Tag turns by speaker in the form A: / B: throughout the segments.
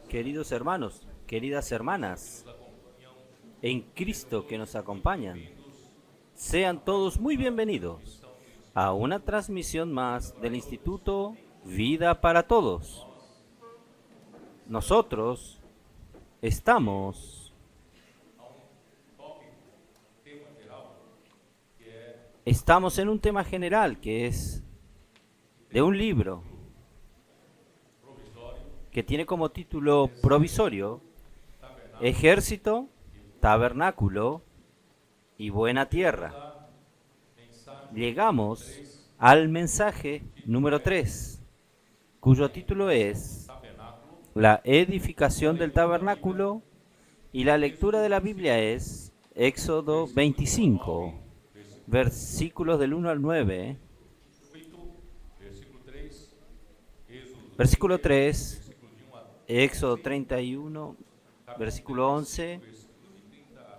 A: Queridos hermanos, queridas hermanas, en Cristo que nos acompañan, sean todos muy bienvenidos a una transmisión más del Instituto Vida para Todos. Nosotros estamos en un tema general que es de un libro que tiene como título provisorio Ejército, Tabernáculo y Buena Tierra. Llegamos al mensaje número 3, cuyo título es La edificación del tabernáculo, y la lectura de la Biblia es Éxodo 25, versículos del 1 al 9, versículo 3, Éxodo 31, versículo 11,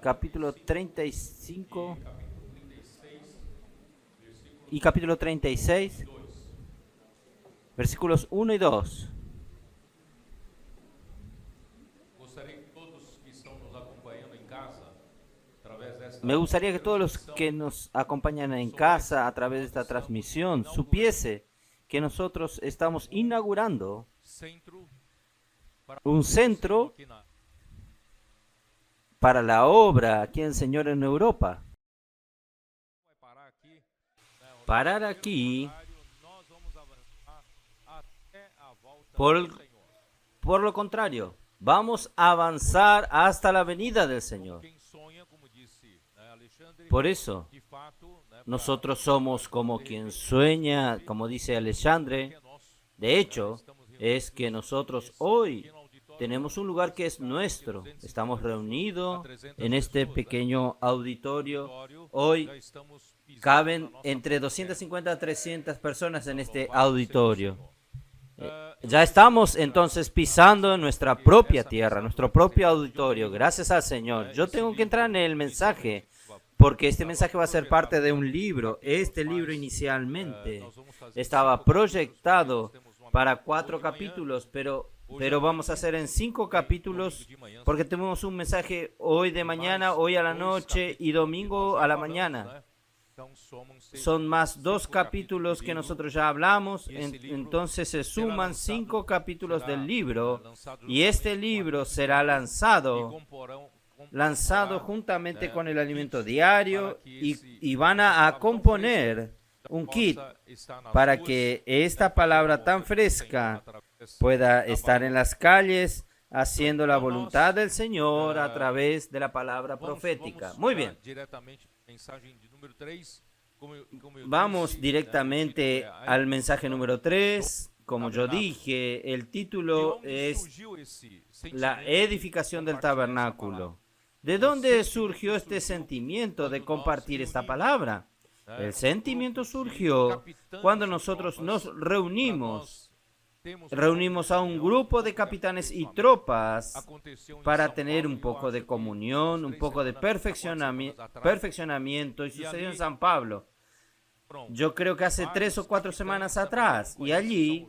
A: capítulo 35 y capítulo 36, versículos 1 y 2. Me gustaría que todos los que nos acompañan en casa a través de esta transmisión supiese que nosotros estamos inaugurando un centro para la obra aquí en Señor en Europa. Parar aquí por, por lo contrario, vamos a avanzar hasta la venida del Señor. Por eso, nosotros somos como quien sueña, como dice Alexandre. De hecho, es que nosotros hoy tenemos un lugar que es nuestro. Estamos reunidos en este pequeño auditorio. Hoy caben entre 250 a 300 personas en este auditorio. Ya estamos entonces pisando en nuestra propia tierra, nuestro propio auditorio. Gracias al Señor. Yo tengo que entrar en el mensaje, porque este mensaje va a ser parte de un libro. Este libro inicialmente estaba proyectado para 4 capítulos, pero vamos a hacer en 5 capítulos, porque tenemos un mensaje hoy de mañana, hoy a la noche y domingo a la mañana. Son más 2 capítulos que nosotros ya hablamos, entonces se suman 5 capítulos del libro, y este libro será lanzado juntamente con el alimento diario, y van a componer un kit para que esta palabra tan fresca pueda estar en las calles haciendo la voluntad del Señor a través de la palabra profética. Muy bien. Vamos directamente al mensaje número 3. Como yo dije, el título es La edificación del tabernáculo. ¿De dónde surgió este sentimiento de compartir esta palabra? El sentimiento surgió cuando nosotros nos reunimos a un grupo de capitanes y tropas para tener un poco de comunión, un poco de perfeccionamiento, y sucedió en San Pablo. Yo creo que hace 3 o 4 semanas atrás, y allí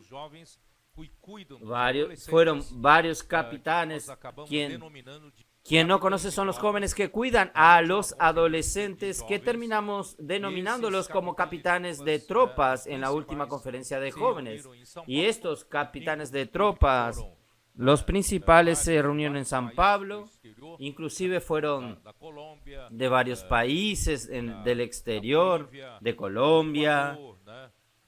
A: fueron varios capitanes. Quien no conoce son los jóvenes que cuidan a los adolescentes, que terminamos denominándolos como capitanes de tropas en la última conferencia de jóvenes. Y estos capitanes de tropas, los principales, se reunieron en San Pablo. Inclusive fueron de varios países del exterior, de Colombia,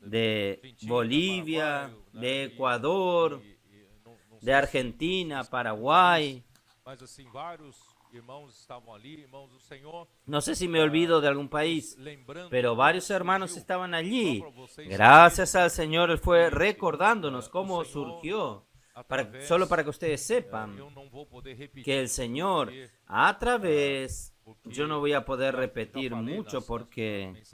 A: de Bolivia, de Ecuador, de Argentina, Paraguay. No sé si me olvido de algún país, pero varios hermanos estaban allí. Gracias al Señor, Él fue recordándonos cómo surgió. Solo para que ustedes sepan que el Señor, a través, yo no voy a poder repetir mucho porque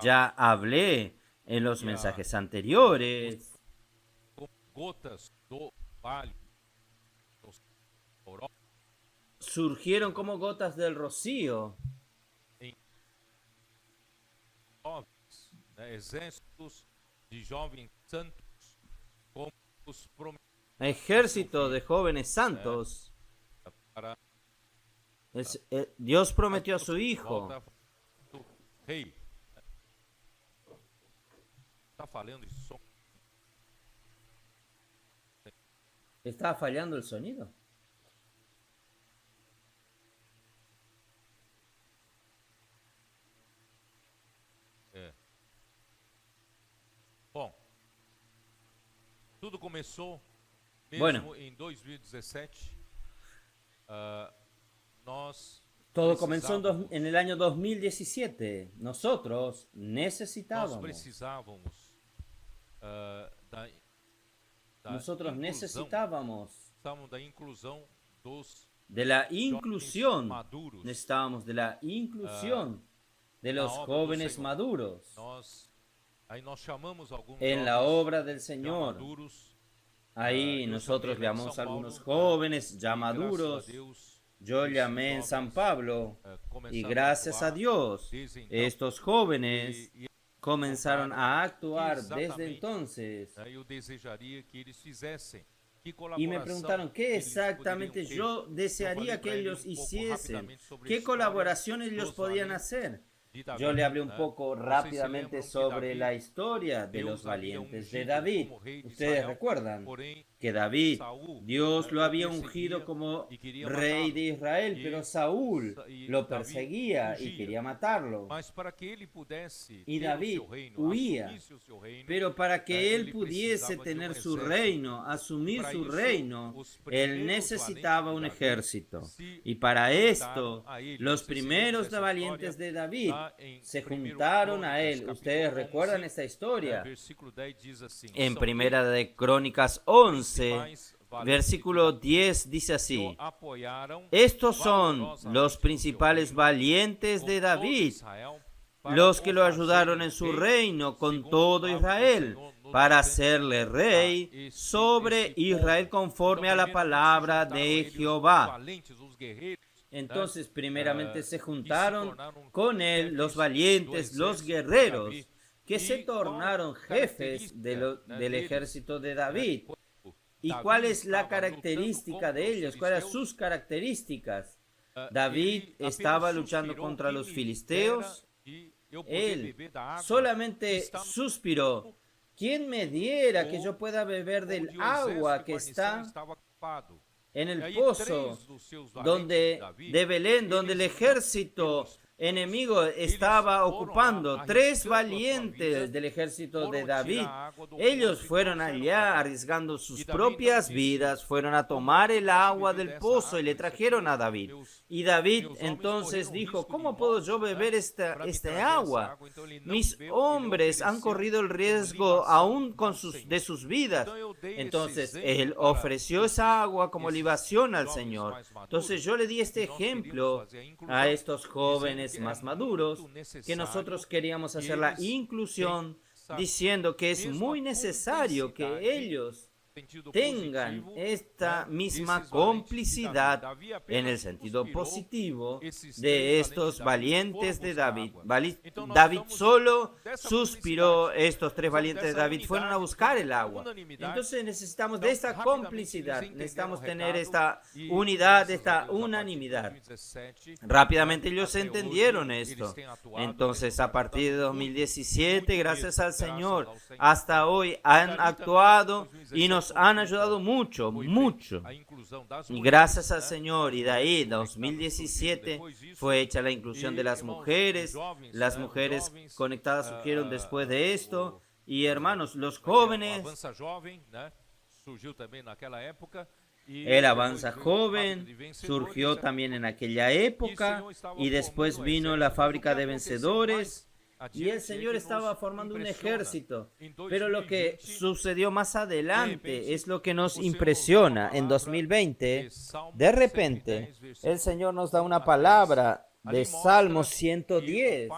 A: ya hablé en los mensajes anteriores. Surgieron como gotas del rocío. ejército de jóvenes santos. Dios prometió a su Hijo. ¿Estaba fallando el sonido?
B: Bom, tudo começou
A: Bueno,
B: em 2017.
A: Todo comenzó en el año 2017. Nosotros necesitábamos
B: da inclusão
A: de la inclusión. Necesitábamos de la inclusión de los jóvenes maduros en la obra del Señor. Ahí nosotros llamamos a algunos jóvenes ya maduros. Yo llamé en San Pablo y gracias a Dios estos jóvenes comenzaron a actuar desde entonces. Y me preguntaron qué exactamente yo desearía que ellos hiciesen, qué colaboraciones ellos podían hacer. Yo le hablé un poco rápidamente sobre la historia de los valientes de David. Ustedes recuerdan que David, Dios lo había ungido como rey de Israel, pero Saúl lo perseguía y quería matarlo. Y David huía, pero para que él pudiese tener su reino, asumir su reino, él necesitaba un ejército. Y para esto, los primeros valientes de David se juntaron a él. Ustedes recuerdan esta historia. En Primera de Crónicas 11, versículo 10 dice así: estos son los principales valientes de David, los que lo ayudaron en su reino con todo Israel, para hacerle rey sobre Israel conforme a la palabra de Jehová. Entonces, primeramente se juntaron con él los valientes, los guerreros, que se tornaron jefes del ejército de David. ¿Y cuál es la característica de ellos? ¿Cuáles son sus características? David estaba luchando contra los filisteos. Él solamente suspiró: ¿quién me diera que yo pueda beber del agua que está en el pozo de Belén, donde el ejército enemigo estaba ocupando? Tres valientes del ejército de David, ellos fueron allá arriesgando sus propias vidas, fueron a tomar el agua del pozo y le trajeron a David. Y David entonces dijo: ¿cómo puedo yo beber esta agua? Mis hombres han corrido el riesgo aún de sus vidas. Entonces él ofreció esa agua como libación al Señor. Entonces yo le di este ejemplo a estos jóvenes más maduros, que nosotros queríamos hacer la inclusión, diciendo que es muy necesario que ellos tengan esta misma complicidad en el sentido positivo de estos valientes de David. David solo suspiró, estos tres valientes de David fueron a buscar el agua. Entonces necesitamos de esta complicidad, necesitamos tener esta unidad, esta unanimidad. Rápidamente ellos entendieron esto. Entonces, a partir de 2017, gracias al Señor, hasta hoy han actuado y nos han ayudado mucho, mucho. Y gracias al Señor, y de ahí, 2017, fue hecha la inclusión de las mujeres. Las mujeres conectadas surgieron después de esto. Y hermanos, los jóvenes, el Avanza Joven surgió también en aquella época, y después vino la Fábrica de Vencedores. Y el Señor estaba formando un ejército. Pero lo que sucedió más adelante es lo que nos impresiona. En 2020, de repente, el Señor nos da una palabra de Salmo 110,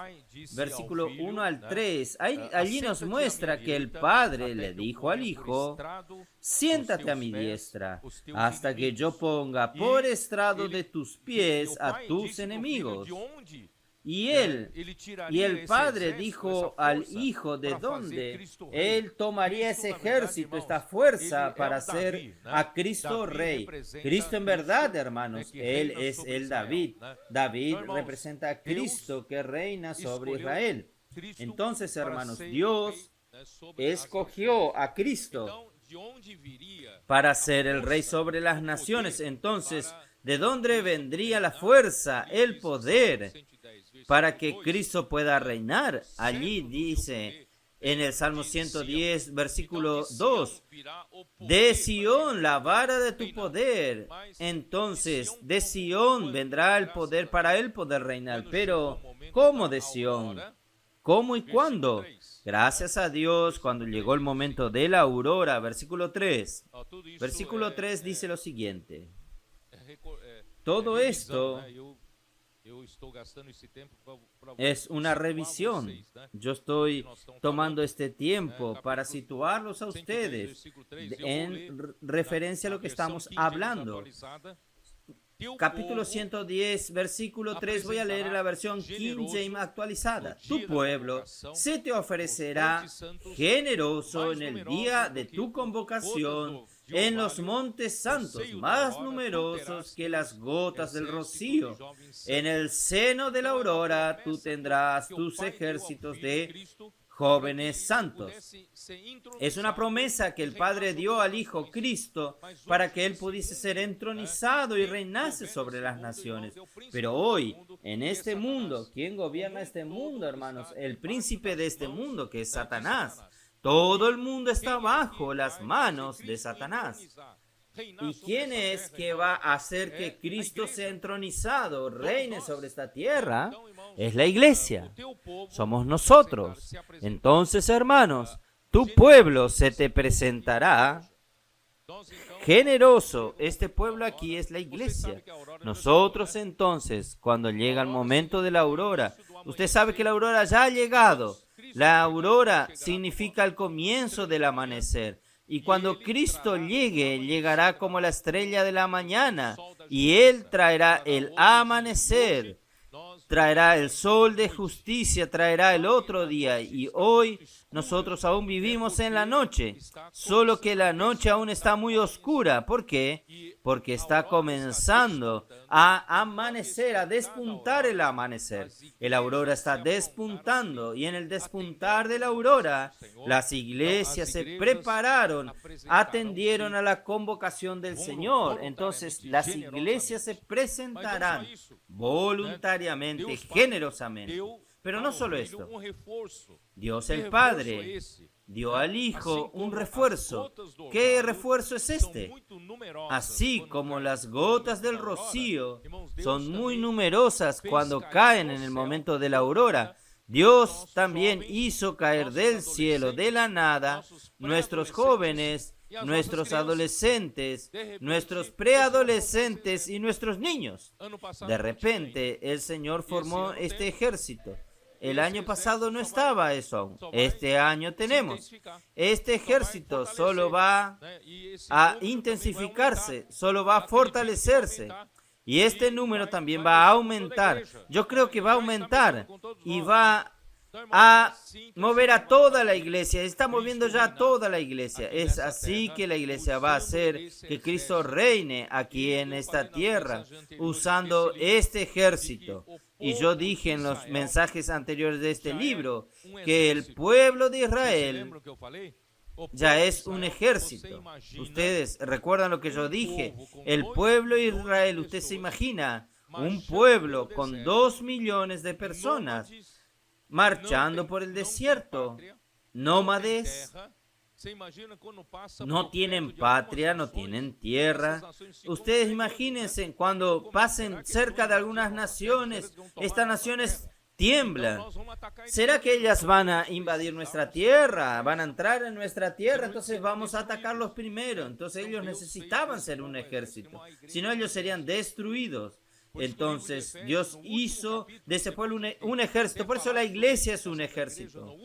A: versículo 1 al 3. Allí nos muestra que el Padre le dijo al Hijo: siéntate a mi diestra, hasta que yo ponga por estrado de tus pies a tus enemigos. Y el Padre dijo al Hijo de dónde él tomaría ese ejército, esta fuerza para hacer a Cristo rey. Cristo en verdad, hermanos, él es el David. David representa a Cristo que reina sobre Israel. Entonces, hermanos, Dios escogió a Cristo para ser el rey sobre las naciones. Entonces, ¿de dónde vendría la fuerza, el poder para que Cristo pueda reinar? Allí dice en el Salmo 110, versículo 2, de Sión la vara de tu poder. Entonces, de Sión vendrá el poder para él poder reinar. Pero, ¿cómo de Sión? ¿Cómo y cuándo? Gracias a Dios, cuando llegó el momento de la aurora, versículo 3. Versículo 3 dice lo siguiente. Todo esto es una revisión. Yo estoy tomando este tiempo para situarlos a ustedes en referencia a lo que estamos hablando. Capítulo 110, versículo 3, voy a leer la versión King James actualizada. Tu pueblo se te ofrecerá generoso en el día de tu convocación en los montes santos, más numerosos que las gotas del rocío. En el seno de la aurora tú tendrás tus ejércitos de jóvenes santos. Es una promesa que el Padre dio al Hijo Cristo para que Él pudiese ser entronizado y reinase sobre las naciones. Pero hoy, en este mundo, ¿quién gobierna este mundo, hermanos? El príncipe de este mundo, que es Satanás. Todo el mundo está bajo las manos de Satanás. ¿Y quién es que va a hacer que Cristo sea entronizado, reine sobre esta tierra? Es la iglesia. Somos nosotros. Entonces, hermanos, tu pueblo se te presentará generoso. Este pueblo aquí es la iglesia. Nosotros entonces, cuando llega el momento de la aurora, usted sabe que la aurora ya ha llegado. La aurora significa el comienzo del amanecer. Y cuando Cristo llegue, llegará como la estrella de la mañana, y Él traerá el amanecer, traerá el sol de justicia, traerá el otro día. Y hoy nosotros aún vivimos en la noche, solo que la noche aún está muy oscura. ¿Por qué? Porque está comenzando a amanecer, a despuntar el amanecer. El aurora está despuntando, y en el despuntar de la aurora, las iglesias se prepararon, atendieron a la convocación del Señor. Entonces las iglesias se presentarán voluntariamente, generosamente. Pero no solo esto. Dios el Padre dio al Hijo un refuerzo. ¿Qué refuerzo es este? Así como las gotas del rocío son muy numerosas cuando caen en el momento de la aurora, Dios también hizo caer del cielo, de la nada, nuestros jóvenes, nuestros adolescentes, nuestros preadolescentes y nuestros niños. De repente, el Señor formó este ejército. El año pasado no estaba eso aún. Este año tenemos. Este ejército solo va a intensificarse, solo va a fortalecerse. Y este número también va a aumentar. Yo creo que va a aumentar y va a mover a toda la iglesia. Está moviendo ya a toda la iglesia. Es así que la iglesia va a hacer que Cristo reine aquí en esta tierra, usando este ejército. Y yo dije en los mensajes anteriores de este libro que el pueblo de Israel ya es un ejército. Ustedes recuerdan lo que yo dije. El pueblo de Israel, usted se imagina, un pueblo con 2 millones de personas marchando por el desierto, nómades, no tienen patria, no tienen tierra. Ustedes imagínense cuando pasen cerca de algunas naciones, estas naciones tiemblan. ¿Será que ellas van a invadir nuestra tierra? ¿Van a entrar en nuestra tierra? Entonces vamos a atacarlos primero. Entonces ellos necesitaban ser un ejército, si no ellos serían destruidos. Entonces Dios hizo de ese pueblo un ejército. Por eso la iglesia es un ejército.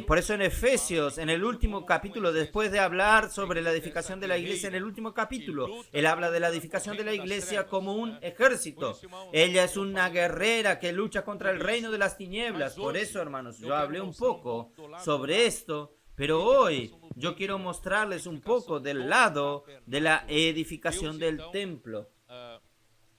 A: Por eso en Efesios, en el último capítulo, después de hablar sobre la edificación de la iglesia, en el último capítulo, él habla de la edificación de la iglesia como un ejército. Ella es una guerrera que lucha contra el reino de las tinieblas. Por eso, hermanos, yo hablé un poco sobre esto. Pero hoy yo quiero mostrarles un poco del lado de la edificación del templo.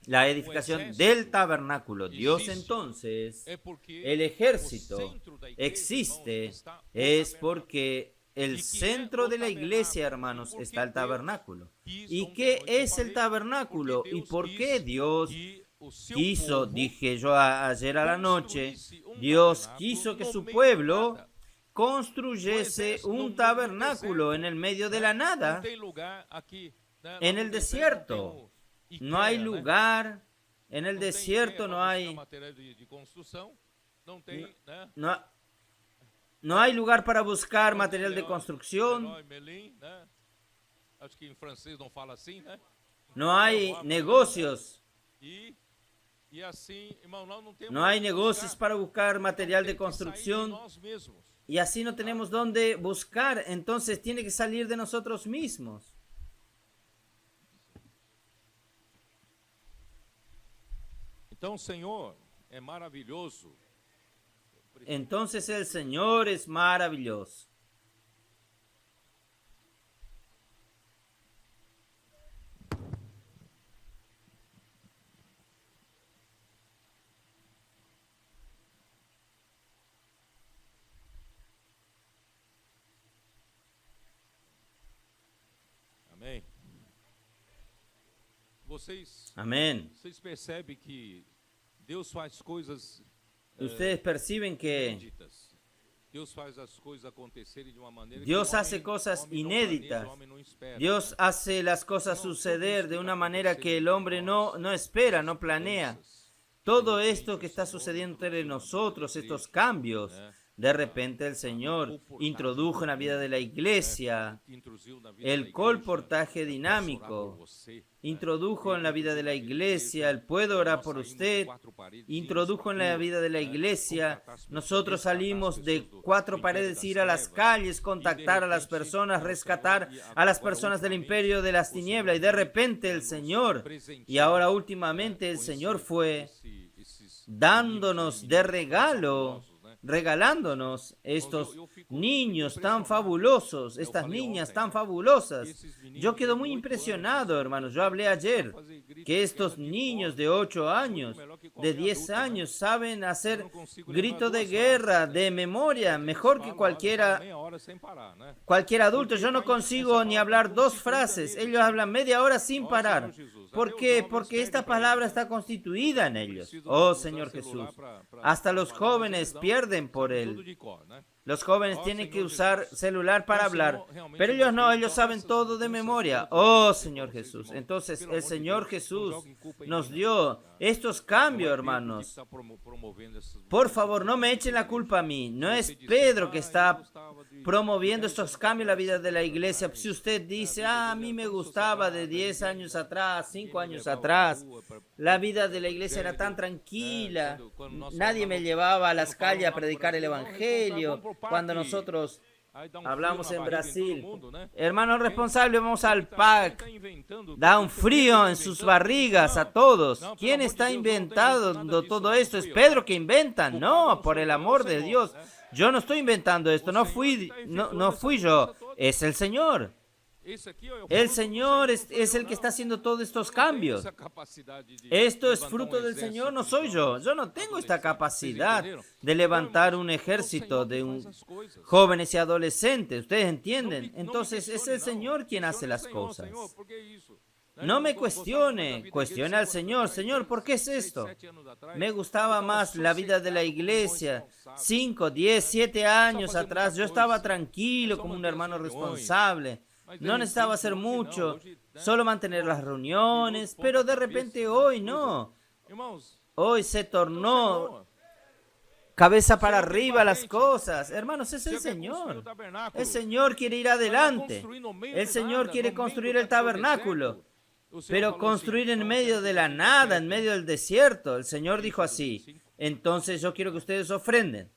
A: La edificación del tabernáculo. Dios entonces, el ejército existe, es porque el centro de la iglesia, hermanos, está el tabernáculo. ¿Y qué es el tabernáculo? ¿Y por qué Dios quiso, dije yo ayer a la noche, Dios quiso que su pueblo construyese un tabernáculo en el medio de la nada, en el desierto? No hay lugar, en el desierto no hay lugar para buscar material de construcción, no hay negocios, no hay negocios para buscar material de construcción y así no tenemos dónde buscar, entonces tiene que salir de nosotros mismos. Entonces el Señor es maravilloso. Amén.
B: Vocês percebem que Deus faz coisas
A: Ustedes perciben que Dios hace cosas inéditas. Dios hace las cosas suceder de una manera que el hombre no espera, no planea. Todo esto que está sucediendo entre nosotros, estos cambios, de repente el Señor introdujo en la vida de la iglesia el colportaje dinámico, introdujo en la vida de la iglesia el puedo orar por usted, introdujo en la vida de la iglesia, nosotros salimos de 4 paredes, ir a las calles, contactar a las personas, rescatar a las personas del imperio de las tinieblas, y de repente el Señor, y ahora últimamente el Señor fue dándonos de regalo, regalándonos estos niños tan fabulosos, estas niñas tan fabulosas. Yo quedo muy impresionado, hermanos. Yo hablé ayer que estos niños de 8 años, de 10 años, saben hacer grito de guerra, de memoria, mejor que cualquier adulto. Yo no consigo ni hablar 2 frases. Ellos hablan media hora sin parar. ¿Por qué? Porque esta palabra está constituida en ellos. Oh, Señor Jesús. Hasta los jóvenes pierden por él. Los jóvenes tienen que usar celular para hablar, pero ellos no, ellos saben todo de memoria. Oh, Señor Jesús. Entonces, el Señor Jesús nos dio estos cambios, hermanos. Por favor, no me echen la culpa a mí. No es Pedro que está promoviendo estos cambios en la vida de la iglesia. Si usted dice, a mí me gustaba de 10 años atrás, 5 años atrás, la vida de la iglesia era tan tranquila, nadie me llevaba a las calles a predicar el evangelio. Cuando nosotros hablamos en Brasil, hermanos responsables, vamos al PAC, da un frío en sus barrigas a todos. ¿Quién está inventando todo esto? ¿Es Pedro que inventa? No, por el amor de Dios, yo no estoy inventando esto, no fui yo, es el Señor. El Señor es el que está haciendo todos estos cambios. Esto es fruto del Señor, no soy yo. Yo no tengo esta capacidad de levantar un ejército de jóvenes y adolescentes. ¿Ustedes entienden? Entonces es el Señor quien hace las cosas. No me cuestione al Señor. Señor, ¿por qué es esto? Me gustaba más la vida de la iglesia. 5, 10, 7 años atrás yo estaba tranquilo como un hermano responsable. No necesitaba hacer mucho, solo mantener las reuniones, pero de repente hoy no. Hoy se tornó cabeza para arriba las cosas. Hermanos, es el Señor. El Señor quiere ir adelante. El Señor quiere construir el tabernáculo. pero construir en medio de la nada, en medio del desierto. El Señor dijo así: entonces yo quiero que ustedes ofrenden.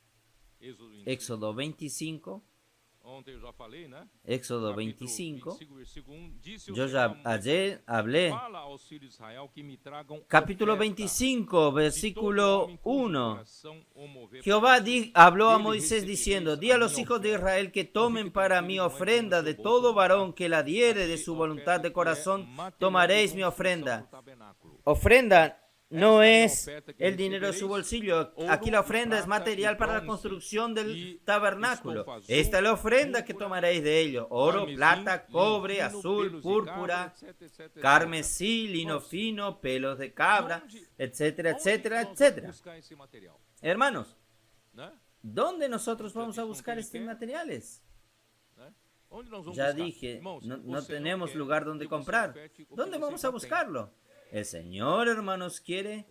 A: Éxodo 25. Éxodo 25, yo ya ayer hablé. Capítulo 25, versículo 1. Jehová habló a Moisés diciendo: di a los hijos de Israel que tomen para mi ofrenda de todo varón que la diere de su voluntad de corazón, tomaréis mi ofrenda. Ofrenda no es el dinero de su bolsillo. Aquí la ofrenda es material para la construcción del tabernáculo. Esta es la ofrenda que tomaréis de ellos: oro, plata, cobre, azul, púrpura, carmesí, lino fino, pelos de cabra, etcétera, etcétera, etcétera. Hermanos, ¿dónde nosotros vamos a buscar estos materiales? Ya dije, no tenemos lugar donde comprar. ¿Dónde vamos a buscarlo? El Señor, hermanos, quiere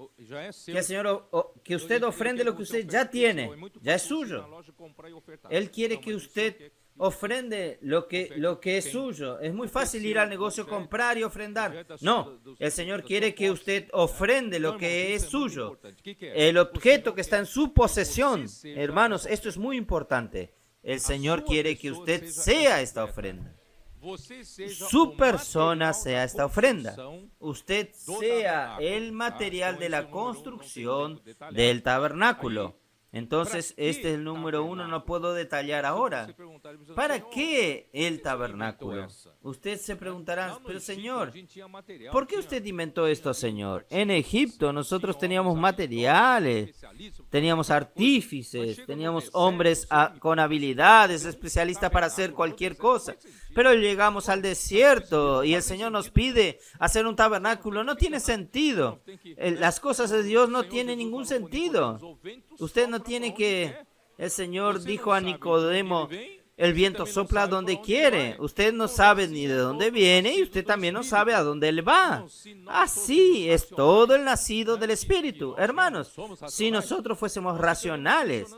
A: que el Señor que usted ofrende lo que usted ya tiene, ya es suyo. Él quiere que usted ofrende lo que es suyo. Es muy fácil ir al negocio, comprar y ofrendar. No, el Señor quiere que usted ofrende lo que es suyo, el objeto que está en su posesión. Hermanos, esto es muy importante. El Señor quiere que usted sea esta ofrenda. Su persona sea esta ofrenda. Usted sea el material de la construcción del tabernáculo. Entonces, este es el número 1, no puedo detallar ahora. ¿Para qué el tabernáculo? Usted se preguntará: pero Señor, ¿por qué usted inventó esto, Señor? En Egipto nosotros teníamos materiales, teníamos artífices, teníamos hombres con habilidades, especialistas para hacer cualquier cosa. Pero llegamos al desierto y el Señor nos pide hacer un tabernáculo. No tiene sentido. Las cosas de Dios no tienen ningún sentido. Usted no tiene que... El Señor dijo a Nicodemo: el viento sopla donde quiere. Usted no sabe ni de dónde viene y usted también no sabe a dónde él va. Así es todo el nacido del Espíritu. Hermanos, si nosotros fuésemos racionales,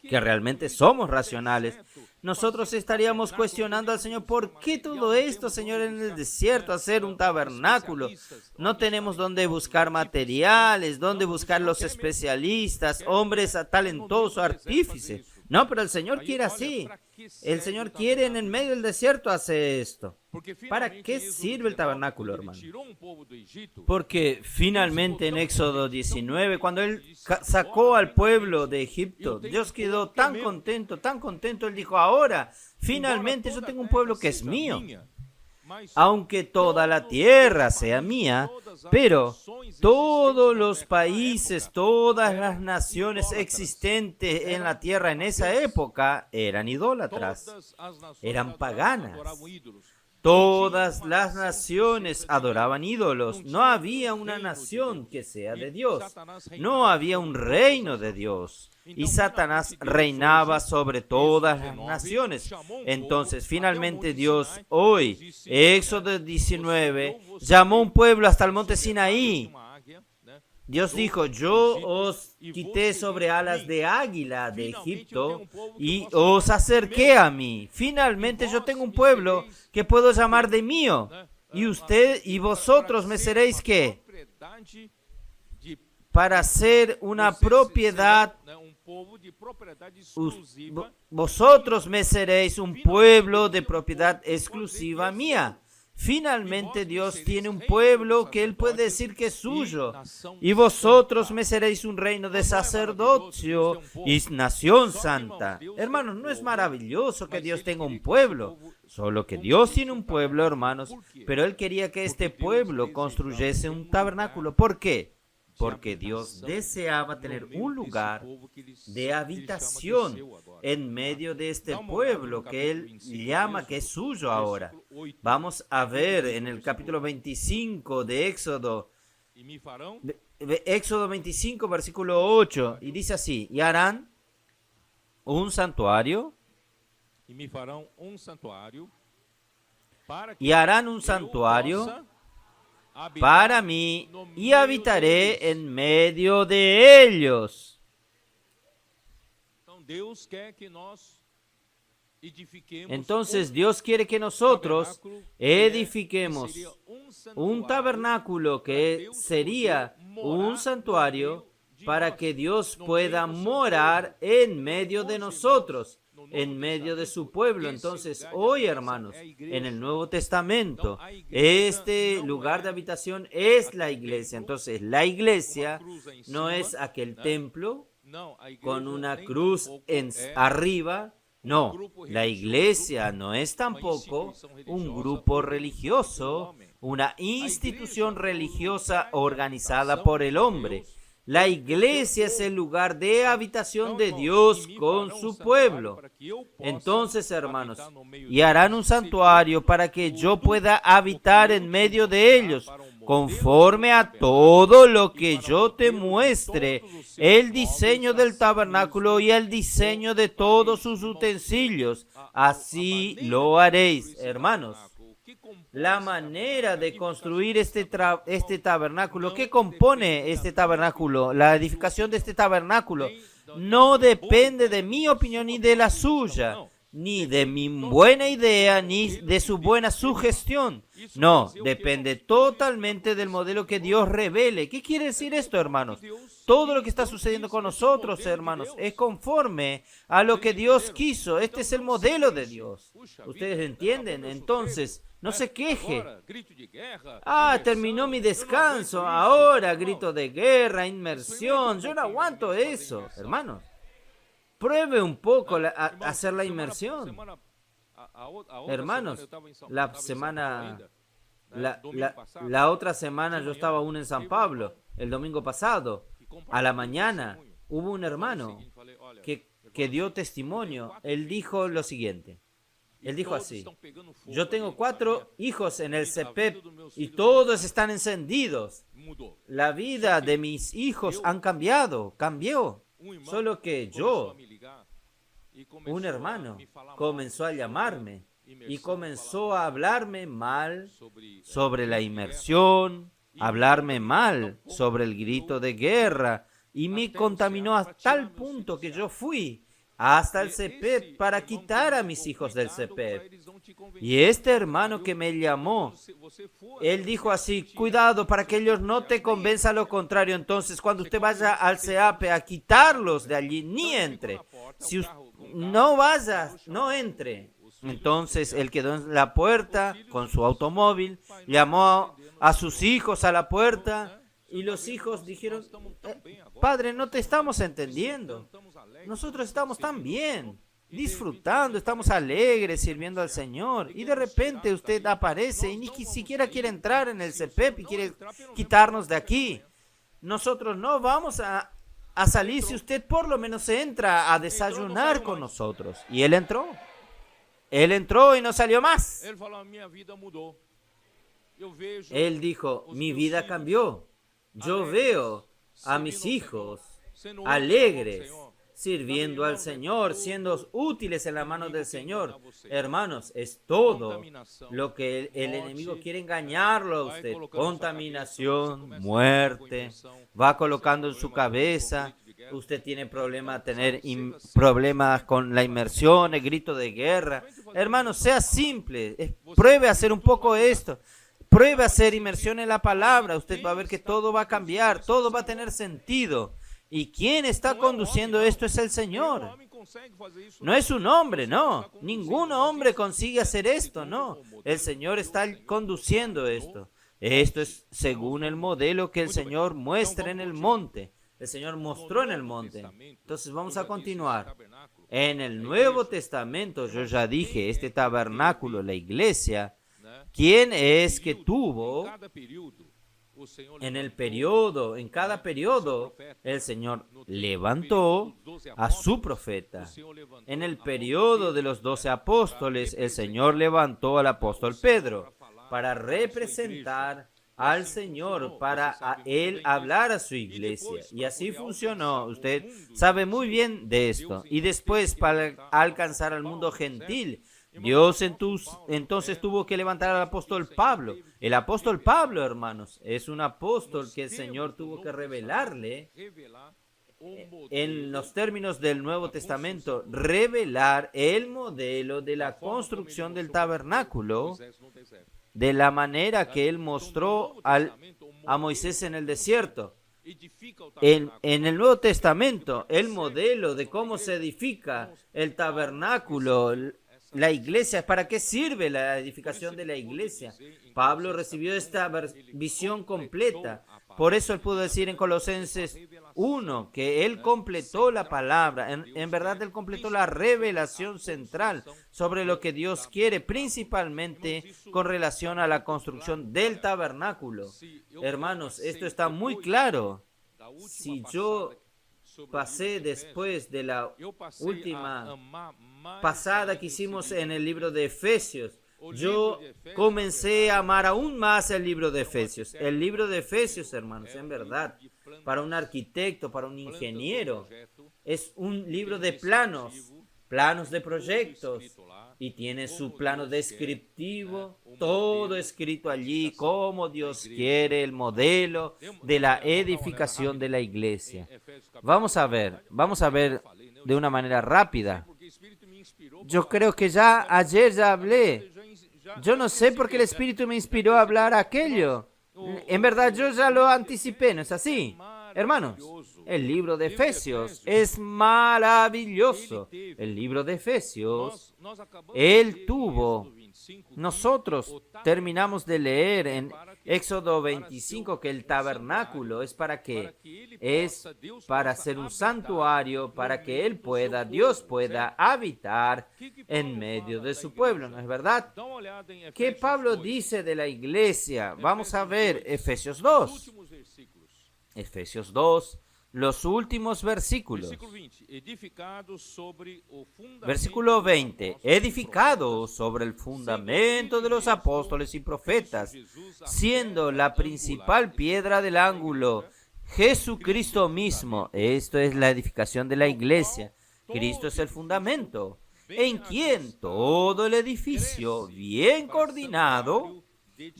A: que realmente somos racionales, nosotros estaríamos cuestionando al Señor: ¿por qué todo esto, Señor, en el desierto, hacer un tabernáculo? No tenemos dónde buscar materiales, dónde buscar los especialistas, hombres talentosos, artífices. No, pero el Señor quiere así. El Señor quiere en el medio del desierto hacer esto. ¿Para qué sirve el tabernáculo, hermano? Porque finalmente en Éxodo 19, cuando Él sacó al pueblo de Egipto, Dios quedó tan contento, Él dijo: ahora, finalmente yo tengo un pueblo que es mío. Aunque toda la tierra sea mía, pero todos los países, todas las naciones existentes en la tierra en esa época eran idólatras, eran paganas. Todas las naciones adoraban ídolos. No había una nación que sea de Dios. No había un reino de Dios. Y Satanás reinaba sobre todas las naciones. Entonces, finalmente Dios hoy, Éxodo 19, llamó un pueblo hasta el monte Sinaí. Dios dijo: yo os quité sobre alas de águila de Egipto y os acerqué a mí. Finalmente yo tengo un pueblo que puedo llamar de mío. Y usted y vosotros me seréis ¿qué? Para ser una propiedad. Vosotros me seréis un pueblo de propiedad exclusiva mía. Finalmente Dios tiene un pueblo que Él puede decir que es suyo. Y vosotros me seréis un reino de sacerdocio y nación santa. Hermanos, ¿no es maravilloso que Dios tenga un pueblo? Solo que Dios tiene un pueblo, hermanos, pero Él quería que este pueblo construyese un tabernáculo. ¿Por qué? Porque Dios deseaba tener un lugar de habitación en medio de este pueblo que Él llama que es suyo ahora. Vamos a ver en el capítulo 25 de Éxodo, Éxodo 25, versículo 8, y dice así: y harán un santuario, para mí, y habitaré en medio de ellos. Entonces Dios quiere que nosotros edifiquemos un tabernáculo que sería un santuario para que Dios pueda morar en medio de nosotros, en medio de su pueblo. Entonces, hoy, hermanos, en el Nuevo Testamento, este lugar de habitación es la iglesia. Entonces, la iglesia no es aquel templo con una cruz arriba. No, la iglesia no es tampoco un grupo religioso, una institución religiosa organizada por el hombre. La iglesia es el lugar de habitación de Dios con su pueblo. Entonces, hermanos, y harán un santuario para que yo pueda habitar en medio de ellos, conforme a todo lo que yo te muestre, el diseño del tabernáculo y el diseño de todos sus utensilios. Así lo haréis, hermanos. La manera de construir este tabernáculo, ¿qué compone este tabernáculo? La edificación de este tabernáculo no depende de mi opinión ni de la suya, ni de mi buena idea, ni de su buena sugestión. No, depende totalmente del modelo que Dios revele. ¿Qué quiere decir esto, hermanos? Todo lo que está sucediendo con nosotros, hermanos, es conforme a lo que Dios quiso. Este es el modelo de Dios. ¿Ustedes entienden? Entonces, no se queje. Terminó mi descanso. Ahora grito de guerra, inmersión. Yo no aguanto eso, hermanos. Pruebe un poco hacer la inmersión. Hermanos, la otra semana yo estaba aún en San Pablo, el domingo pasado. A la mañana hubo un hermano que dio testimonio. Él dijo lo siguiente. Él dijo así: yo tengo 4 hijos en el CEPEP y todos están encendidos. La vida de mis hijos cambió. Solo que un hermano, comenzó a llamarme y comenzó a hablarme mal sobre la inmersión, hablarme mal sobre el grito de guerra, y me contaminó a tal punto que yo fui hasta el CEPEP para quitar a mis hijos del CEPEP. Y este hermano que me llamó, él dijo así: cuidado para que ellos no te convenzan lo contrario. Entonces, cuando usted vaya al CEAPE a quitarlos de allí, ni entre. Si no vaya, no entre. Entonces, él quedó en la puerta con su automóvil, llamó a sus hijos a la puerta, y los hijos dijeron: padre, no te estamos entendiendo. Nosotros estamos tan bien, disfrutando, estamos alegres, sirviendo al Señor. Y de repente usted aparece y ni siquiera quiere entrar en el CEPEP y quiere quitarnos de aquí. Nosotros no vamos a salir si usted por lo menos entra a desayunar con nosotros. Y él entró. Él entró y no salió más. Él dijo: mi vida cambió. Yo veo a mis hijos alegres, sirviendo al Señor, siendo útiles en la mano del Señor. Hermanos, es todo lo que el enemigo quiere engañarlo a usted. Contaminación, muerte, va colocando en su cabeza. Usted tiene problemas con la inmersión, el grito de guerra. Hermanos, sea simple, pruebe a hacer un poco esto. Pruebe a hacer inmersión en la palabra. Usted va a ver que todo va a cambiar, todo va a tener sentido. ¿Y quién está conduciendo esto? Es el Señor. No es un hombre, no. Ningún hombre consigue hacer esto, no. El Señor está conduciendo esto. Esto es según el modelo que el Señor muestra en el monte. El Señor mostró en el monte. Entonces vamos a continuar. En el Nuevo Testamento, yo ya dije, este tabernáculo, la iglesia, ¿quién es que tuvo en cada periodo, el Señor levantó a su profeta? En el periodo de los 12 apóstoles, el Señor levantó al apóstol Pedro para representar al Señor, para él hablar a su iglesia. Y así funcionó. Usted sabe muy bien de esto. Y después, para alcanzar al mundo gentil, Dios entonces tuvo que levantar al apóstol Pablo. El apóstol Pablo, hermanos, es un apóstol que el Señor tuvo que revelarle en los términos del Nuevo Testamento, revelar el modelo de la construcción del tabernáculo de la manera que él mostró a Moisés en el desierto. En el Nuevo Testamento, el modelo de cómo se edifica el tabernáculo, la iglesia, ¿para qué sirve la edificación de la iglesia? Pablo recibió esta visión completa. Por eso él pudo decir en Colosenses 1 que él completó la palabra. En verdad, él completó la revelación central sobre lo que Dios quiere, principalmente con relación a la construcción del tabernáculo. Hermanos, esto está muy claro. Si yo pasé después de la última pasada que hicimos en el libro de Efesios, yo comencé a amar aún más el libro de Efesios. El libro de Efesios, hermanos, en verdad, para un arquitecto, para un ingeniero, es un libro de planos de proyectos, y tiene su plano descriptivo, todo escrito allí, cómo Dios quiere, el modelo de la edificación de la iglesia. Vamos a ver de una manera rápida. Yo creo que ayer ya hablé. Yo no sé por qué el Espíritu me inspiró a hablar aquello. En verdad yo ya lo anticipé, ¿no es así? Hermanos, el libro de Efesios es maravilloso. El libro de Efesios, él tuvo. Nosotros terminamos de leer en Éxodo 25 que el tabernáculo es para qué. Es para ser un santuario, para que Dios pueda habitar en medio de su pueblo, ¿no es verdad? ¿Qué Pablo dice de la iglesia? Vamos a ver Efesios 2. Efesios 2, los últimos versículos. Versículo 20. Edificado sobre el fundamento de los apóstoles y profetas, siendo la principal piedra del ángulo Jesucristo mismo. Esto es la edificación de la iglesia. Cristo es el fundamento, en quien todo el edificio, bien coordinado,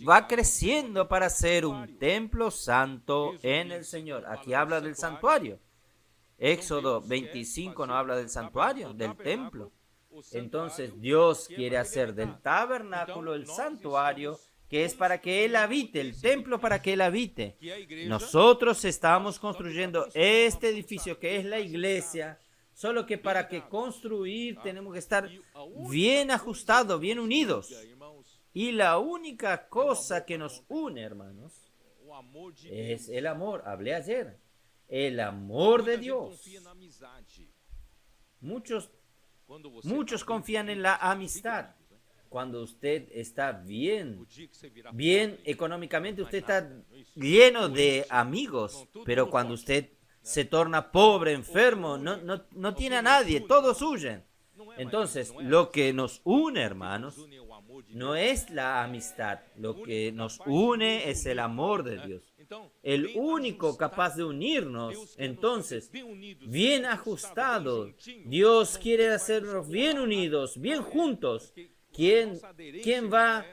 A: va creciendo para ser un templo santo en el Señor. Aquí habla del santuario. Éxodo 25 no habla del santuario, del templo. Entonces Dios quiere hacer del tabernáculo el santuario, que es para que Él habite, el templo para que Él habite. Nosotros estamos construyendo este edificio que es la iglesia, solo que para que construir tenemos que estar bien ajustados, bien unidos. Y la única cosa que nos une, hermanos, es el amor. Hablé ayer. El amor de Dios. Muchos confían en la amistad. Cuando usted está bien económicamente, usted está lleno de amigos. Pero cuando usted se torna pobre, enfermo, no tiene a nadie, todos huyen. Entonces, lo que nos une, hermanos, no es la amistad. Lo que nos une es el amor de Dios. El único capaz de unirnos, entonces, bien ajustado. Dios quiere hacernos bien unidos, bien juntos. ¿Quién va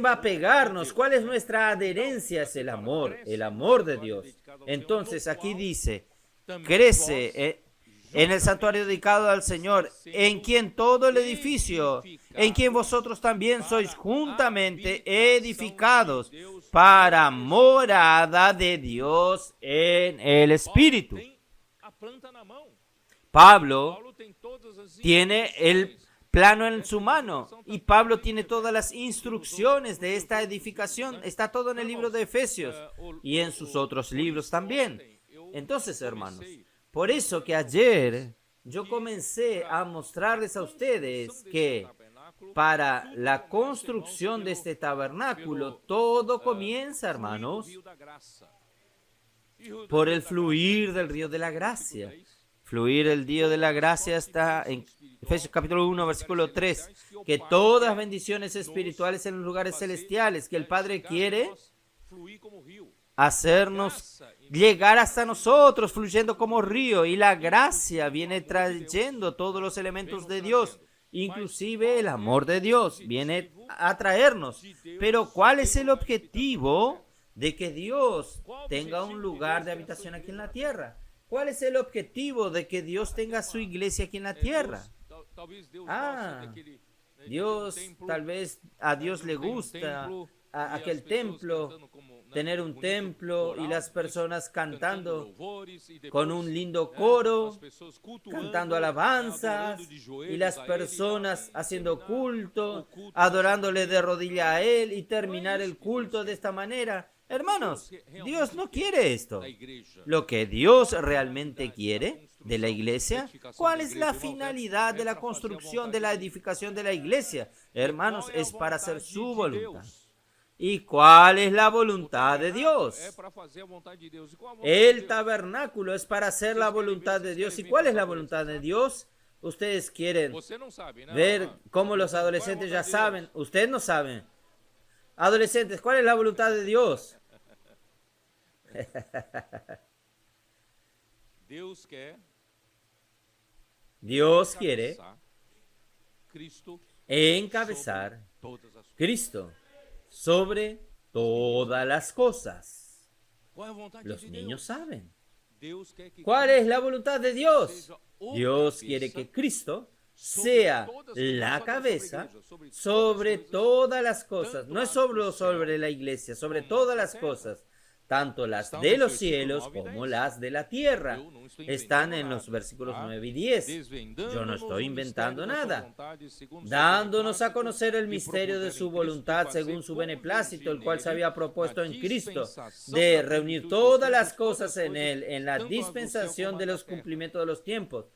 A: a pegarnos? ¿Cuál es nuestra adherencia? Es el amor de Dios. Entonces, aquí dice, crece en el santuario dedicado al Señor, en quien todo el edificio, en quien vosotros también sois juntamente edificados para morada de Dios en el Espíritu. Pablo tiene el plano en su mano y Pablo tiene todas las instrucciones de esta edificación. Está todo en el libro de Efesios y en sus otros libros también. Entonces, hermanos, por eso que ayer yo comencé a mostrarles a ustedes que para la construcción de este tabernáculo todo comienza, hermanos, por el fluir del río de la gracia. Fluir el río de la gracia está en Efesios capítulo 1, versículo 3, que todas bendiciones espirituales en los lugares celestiales, que el Padre quiere hacernos llegar hasta nosotros, fluyendo como río, y la gracia viene trayendo todos los elementos de Dios, inclusive el amor de Dios viene a traernos. Pero ¿cuál es el objetivo de que Dios tenga un lugar de habitación aquí en la tierra? ¿Cuál es el objetivo de que Dios tenga su iglesia aquí en la tierra? Dios, tal vez a Dios le gusta aquel templo, tener un templo y las personas cantando con un lindo coro, cantando alabanzas y las personas haciendo culto, adorándole de rodilla a Él y terminar el culto de esta manera. Hermanos, Dios no quiere esto. Lo que Dios realmente quiere de la iglesia, ¿cuál es la finalidad de la construcción, de la edificación de la iglesia? Hermanos, es para hacer su voluntad. ¿Y cuál es la voluntad de Dios? El tabernáculo es para hacer la voluntad de Dios. ¿Y cuál es la voluntad de Dios? Ustedes quieren ver cómo los adolescentes ya saben. Ustedes no saben. Adolescentes, ¿cuál es la voluntad de Dios? Dios quiere encabezar Cristo sobre todas las cosas. Los niños saben. ¿Cuál es la voluntad de Dios? Dios quiere que Cristo sea la cabeza sobre todas las cosas. No es sobre la iglesia, sobre todas las cosas. Tanto las de los cielos como las de la tierra. Están en los versículos 9 y 10. Yo no estoy inventando nada. Dándonos a conocer el misterio de su voluntad según su beneplácito, el cual se había propuesto en Cristo, de reunir todas las cosas en Él, en la dispensación de los cumplimientos de los tiempos.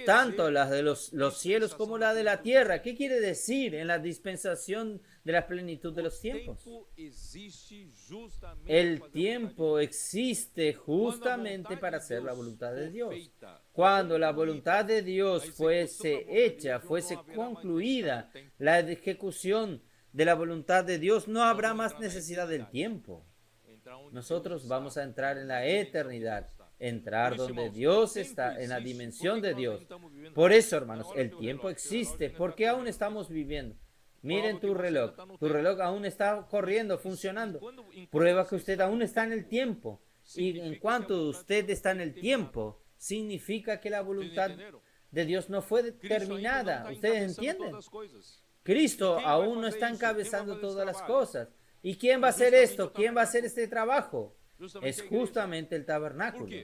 A: Tanto las de los cielos como la de la tierra. ¿Qué quiere decir en la dispensación de la plenitud de los tiempos? El tiempo existe justamente para hacer la voluntad de Dios. Cuando la voluntad de Dios fuese hecha, fuese concluida, la ejecución de la voluntad de Dios, no habrá más necesidad del tiempo. Nosotros vamos a entrar en la eternidad. Entrar donde Dios está, en la dimensión de Dios. Por eso, hermanos, el tiempo existe, porque aún estamos viviendo. Miren tu reloj aún está corriendo, funcionando. Prueba que usted aún está en el tiempo. Y en cuanto usted está en el tiempo, significa que la voluntad de Dios no fue terminada. ¿Ustedes entienden? Cristo aún no está encabezando todas las cosas. ¿Y quién va a hacer esto? ¿Quién va a hacer este trabajo? Es justamente el tabernáculo,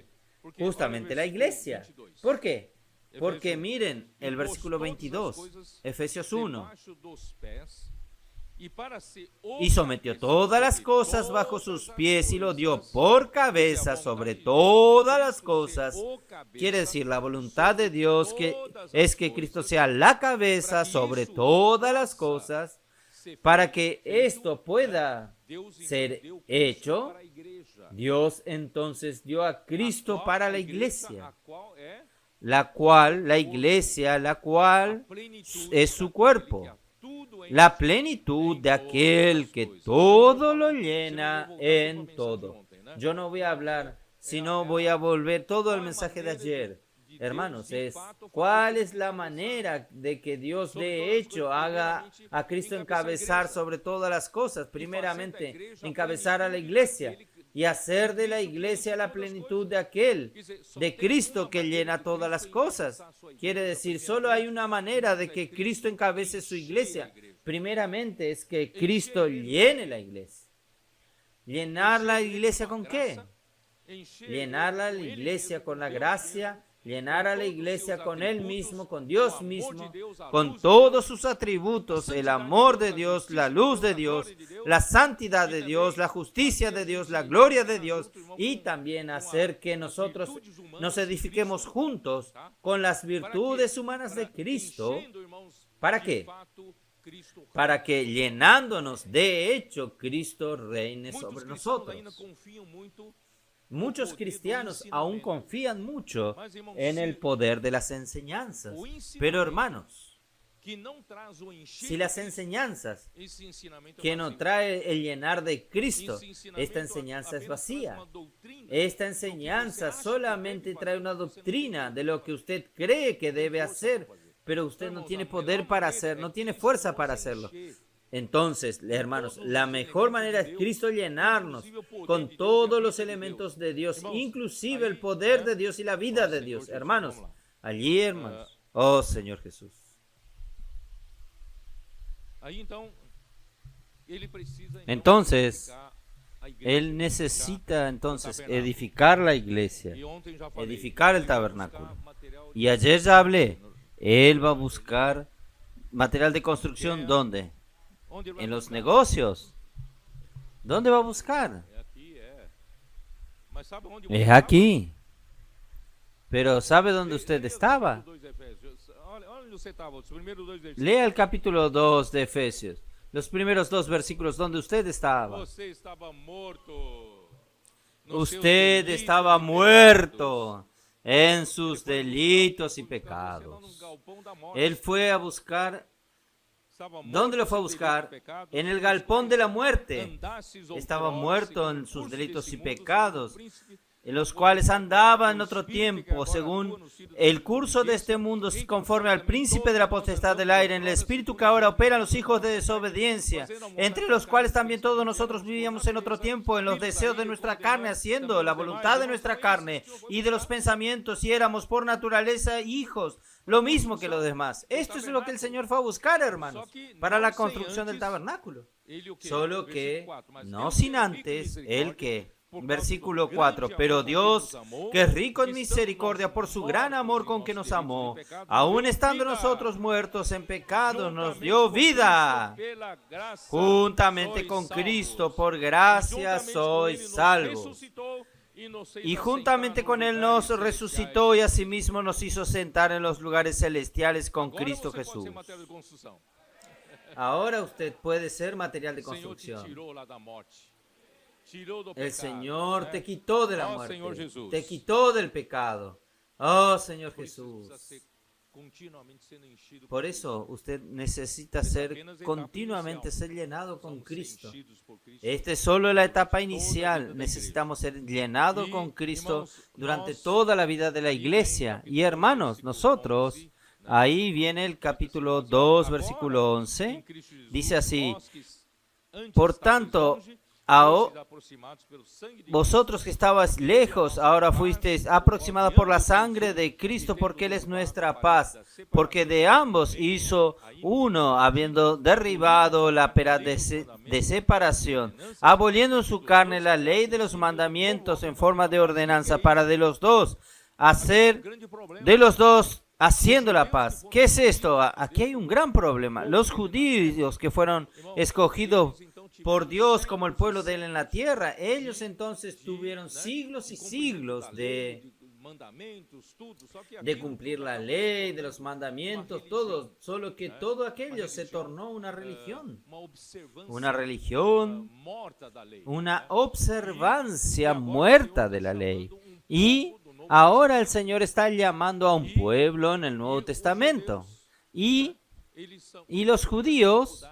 A: justamente la iglesia. ¿Por qué? Porque miren el versículo 22, Efesios 1. Y sometió todas las cosas bajo sus pies y lo dio por cabeza sobre todas las cosas. Quiere decir, la voluntad de Dios es que Cristo sea la cabeza sobre todas las cosas. Para que esto pueda ser hecho, Dios entonces dio a Cristo para la iglesia, la iglesia es su cuerpo, la plenitud de aquel que todo lo llena en todo. Yo no voy a hablar, sino voy a volver todo el mensaje de ayer. Hermanos, ¿cuál es la manera de que Dios de hecho haga a Cristo encabezar sobre todas las cosas? Primeramente, encabezar a la iglesia y hacer de la iglesia la plenitud de aquel, de Cristo que llena todas las cosas. Quiere decir, solo hay una manera de que Cristo encabece su iglesia. Primeramente es que Cristo llene la iglesia. ¿Llenar la iglesia con qué? Llenar la iglesia con la gracia, llenar a la iglesia con Él mismo, con Dios mismo, con todos sus atributos, el amor de Dios, la luz de Dios, la santidad de Dios, la justicia de Dios, la gloria de Dios, y también hacer que nosotros nos edifiquemos juntos con las virtudes humanas de Cristo. ¿Para qué? Para que llenándonos, de hecho, Cristo reine sobre nosotros. Muchos cristianos aún confían mucho en el poder de las enseñanzas. Pero hermanos, si las enseñanzas que no trae el llenar de Cristo, esta enseñanza es vacía. Esta enseñanza solamente trae una doctrina de lo que usted cree que debe hacer, pero usted no tiene poder para hacer, no tiene fuerza para hacerlo. Entonces, hermanos, la mejor manera es Cristo llenarnos con todos los elementos de Dios, inclusive el poder de Dios y la vida de Dios. Hermanos, allí, hermanos. Oh, Señor Jesús. Entonces, Él necesita entonces edificar la iglesia, edificar el tabernáculo. Y ayer ya hablé, Él va a buscar material de construcción, ¿dónde? En los negocios. ¿Dónde va a buscar? Es aquí. Pero ¿sabe dónde usted estaba? Lea el capítulo 2 de Efesios. Los primeros 2 versículos donde usted estaba. Usted estaba muerto en sus delitos y pecados. Él fue a buscar. ¿Dónde lo fue a buscar? En el galpón de la muerte. Estaba muerto en sus delitos y pecados, en los cuales andaba en otro tiempo, según el curso de este mundo, conforme al príncipe de la potestad del aire, en el espíritu que ahora opera en los hijos de desobediencia, entre los cuales también todos nosotros vivíamos en otro tiempo, en los deseos de nuestra carne, haciendo la voluntad de nuestra carne y de los pensamientos, y éramos por naturaleza hijos, lo mismo que los demás. Esto es lo que el Señor fue a buscar, hermanos, para la construcción del tabernáculo. Solo que, no sin antes, el que... Versículo 4, pero Dios, que es rico en misericordia por su gran amor con que nos amó, aun estando nosotros muertos en pecado, nos dio vida. Juntamente con Cristo, por gracia sois salvos. Y juntamente con Él nos resucitó y asimismo nos hizo sentar en los lugares celestiales con Cristo Jesús. Ahora usted puede ser material de construcción. El Señor te quitó de la muerte, te quitó del pecado. Oh, Señor Jesús. Por eso usted necesita continuamente ser llenado con Cristo. Esta es solo la etapa inicial. Necesitamos ser llenados con Cristo durante toda la vida de la iglesia. Y hermanos, nosotros, ahí viene el capítulo 2, versículo 11. Dice así, por tanto, vosotros que estabais lejos, ahora fuisteis aproximados por la sangre de Cristo, porque Él es nuestra paz, porque de ambos hizo uno, habiendo derribado la pared de separación, aboliendo en su carne la ley de los mandamientos en forma de ordenanza, para de los dos haciendo la paz. ¿Qué es esto? Aquí hay un gran problema. Los judíos que fueron escogidos por Dios como el pueblo de Él en la tierra, ellos entonces tuvieron siglos y siglos de cumplir la ley, de los mandamientos, todo, solo que todo aquello se tornó una religión, una observancia muerta de la ley. Y ahora el Señor está llamando a un pueblo en el Nuevo Testamento. Y los judíos,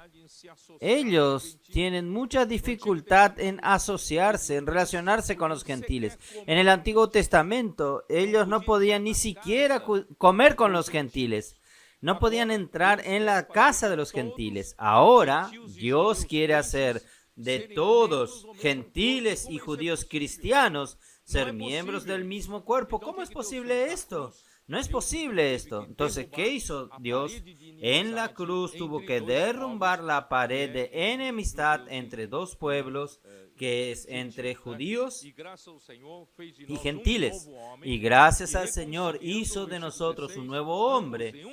A: ellos tienen mucha dificultad en asociarse, en relacionarse con los gentiles. En el Antiguo Testamento, ellos no podían ni siquiera comer con los gentiles. No podían entrar en la casa de los gentiles. Ahora, Dios quiere hacer de todos, gentiles y judíos cristianos, ser miembros del mismo cuerpo. ¿Cómo es posible esto? No es posible esto. Entonces, ¿qué hizo Dios? En la cruz tuvo que derrumbar la pared de enemistad entre dos pueblos, que es entre judíos y gentiles. Y gracias al Señor hizo de nosotros un nuevo hombre.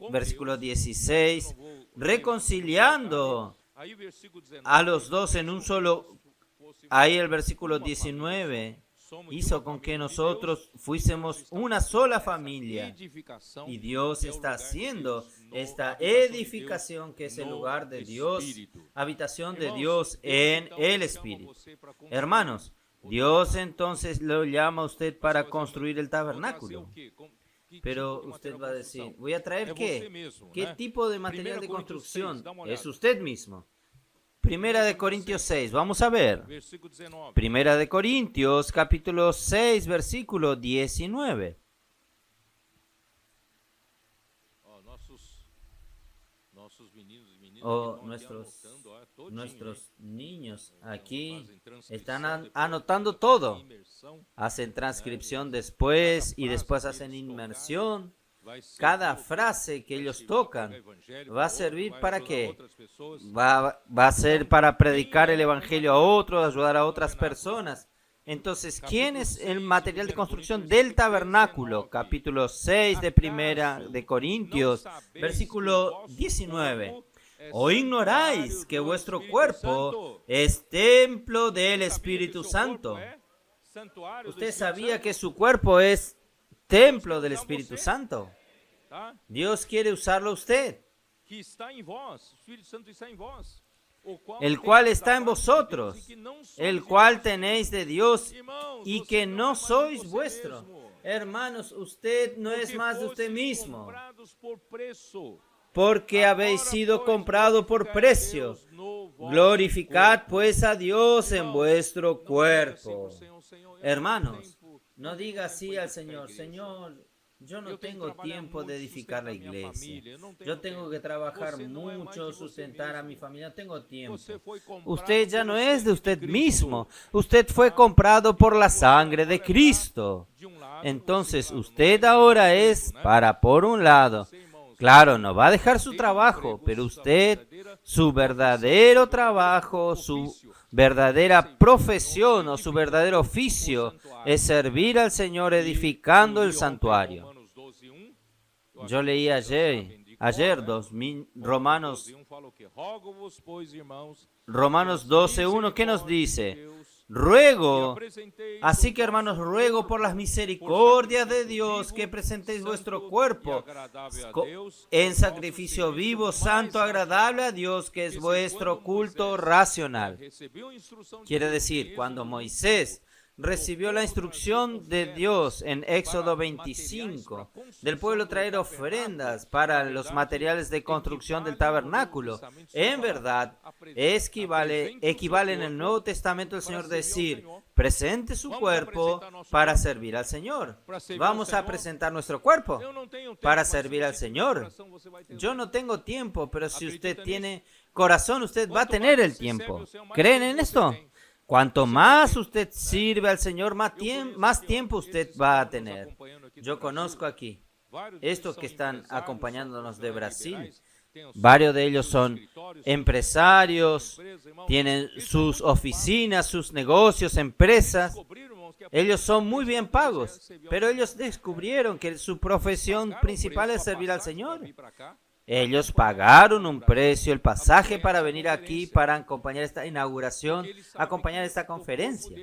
A: Versículo 16, reconciliando a los dos en un solo. Ahí el versículo 19. Hizo con que nosotros fuésemos una sola familia. Y Dios está haciendo esta edificación que es el lugar de Dios, habitación de Dios en el Espíritu. Hermanos, Dios entonces lo llama a usted para construir el tabernáculo. Pero usted va a decir, ¿voy a traer qué? ¿Qué tipo de material de construcción? Es usted mismo. Primera de Corintios 6, vamos a ver. Primera de Corintios, capítulo 6, versículo o nuestros niños aquí están anotando todo. Hacen transcripción después y después hacen inmersión. Cada frase que ellos tocan va a servir para qué? Va a ser para predicar el evangelio a otros, ayudar a otras personas. Entonces, ¿quién es el material de construcción del tabernáculo? Capítulo 6 de Primera de Corintios, versículo 19. ¿O ignoráis que vuestro cuerpo es templo del Espíritu Santo? ¿Usted sabía que su cuerpo es templo del Espíritu Santo? Dios quiere usarlo a usted, el cual está en vosotros, el cual tenéis de Dios y que no sois vuestro. Hermanos, usted no es más de usted mismo, porque habéis sido comprado por precio. Glorificad pues a Dios en vuestro cuerpo. Hermanos, no diga así al Señor: Señor, yo no tengo tiempo de edificar la iglesia. Yo tengo que trabajar mucho, sustentar a mi familia. No tengo tiempo. Usted ya no es de usted mismo. Usted fue comprado por la sangre de Cristo. Entonces usted ahora es para, por un lado, claro, no va a dejar su trabajo, pero usted, su verdadero trabajo, su verdadera profesión o su verdadero oficio es servir al Señor edificando el santuario. Yo leí ayer Romanos 12:1, ¿qué nos dice? Así que hermanos, ruego por las misericordias de Dios que presentéis vuestro cuerpo en sacrificio vivo, santo, agradable a Dios, que es vuestro culto racional. Quiere decir, cuando Moisés recibió la instrucción de Dios en Éxodo 25 del pueblo traer ofrendas para los materiales de construcción del tabernáculo, en verdad equivale en el Nuevo Testamento el Señor decir: presente su cuerpo para servir al Señor. Vamos a presentar nuestro cuerpo para servir al Señor. Yo no tengo tiempo, pero si usted tiene corazón, usted va a tener el tiempo. ¿Creen en esto? Cuanto más usted sirve al Señor, más tiempo usted va a tener. Yo conozco aquí estos que están acompañándonos de Brasil. Varios de ellos son empresarios, tienen sus oficinas, sus negocios, empresas. Ellos son muy bien pagos, pero ellos descubrieron que su profesión principal es servir al Señor. Ellos pagaron un precio, el pasaje para venir aquí, para acompañar esta inauguración, acompañar esta conferencia.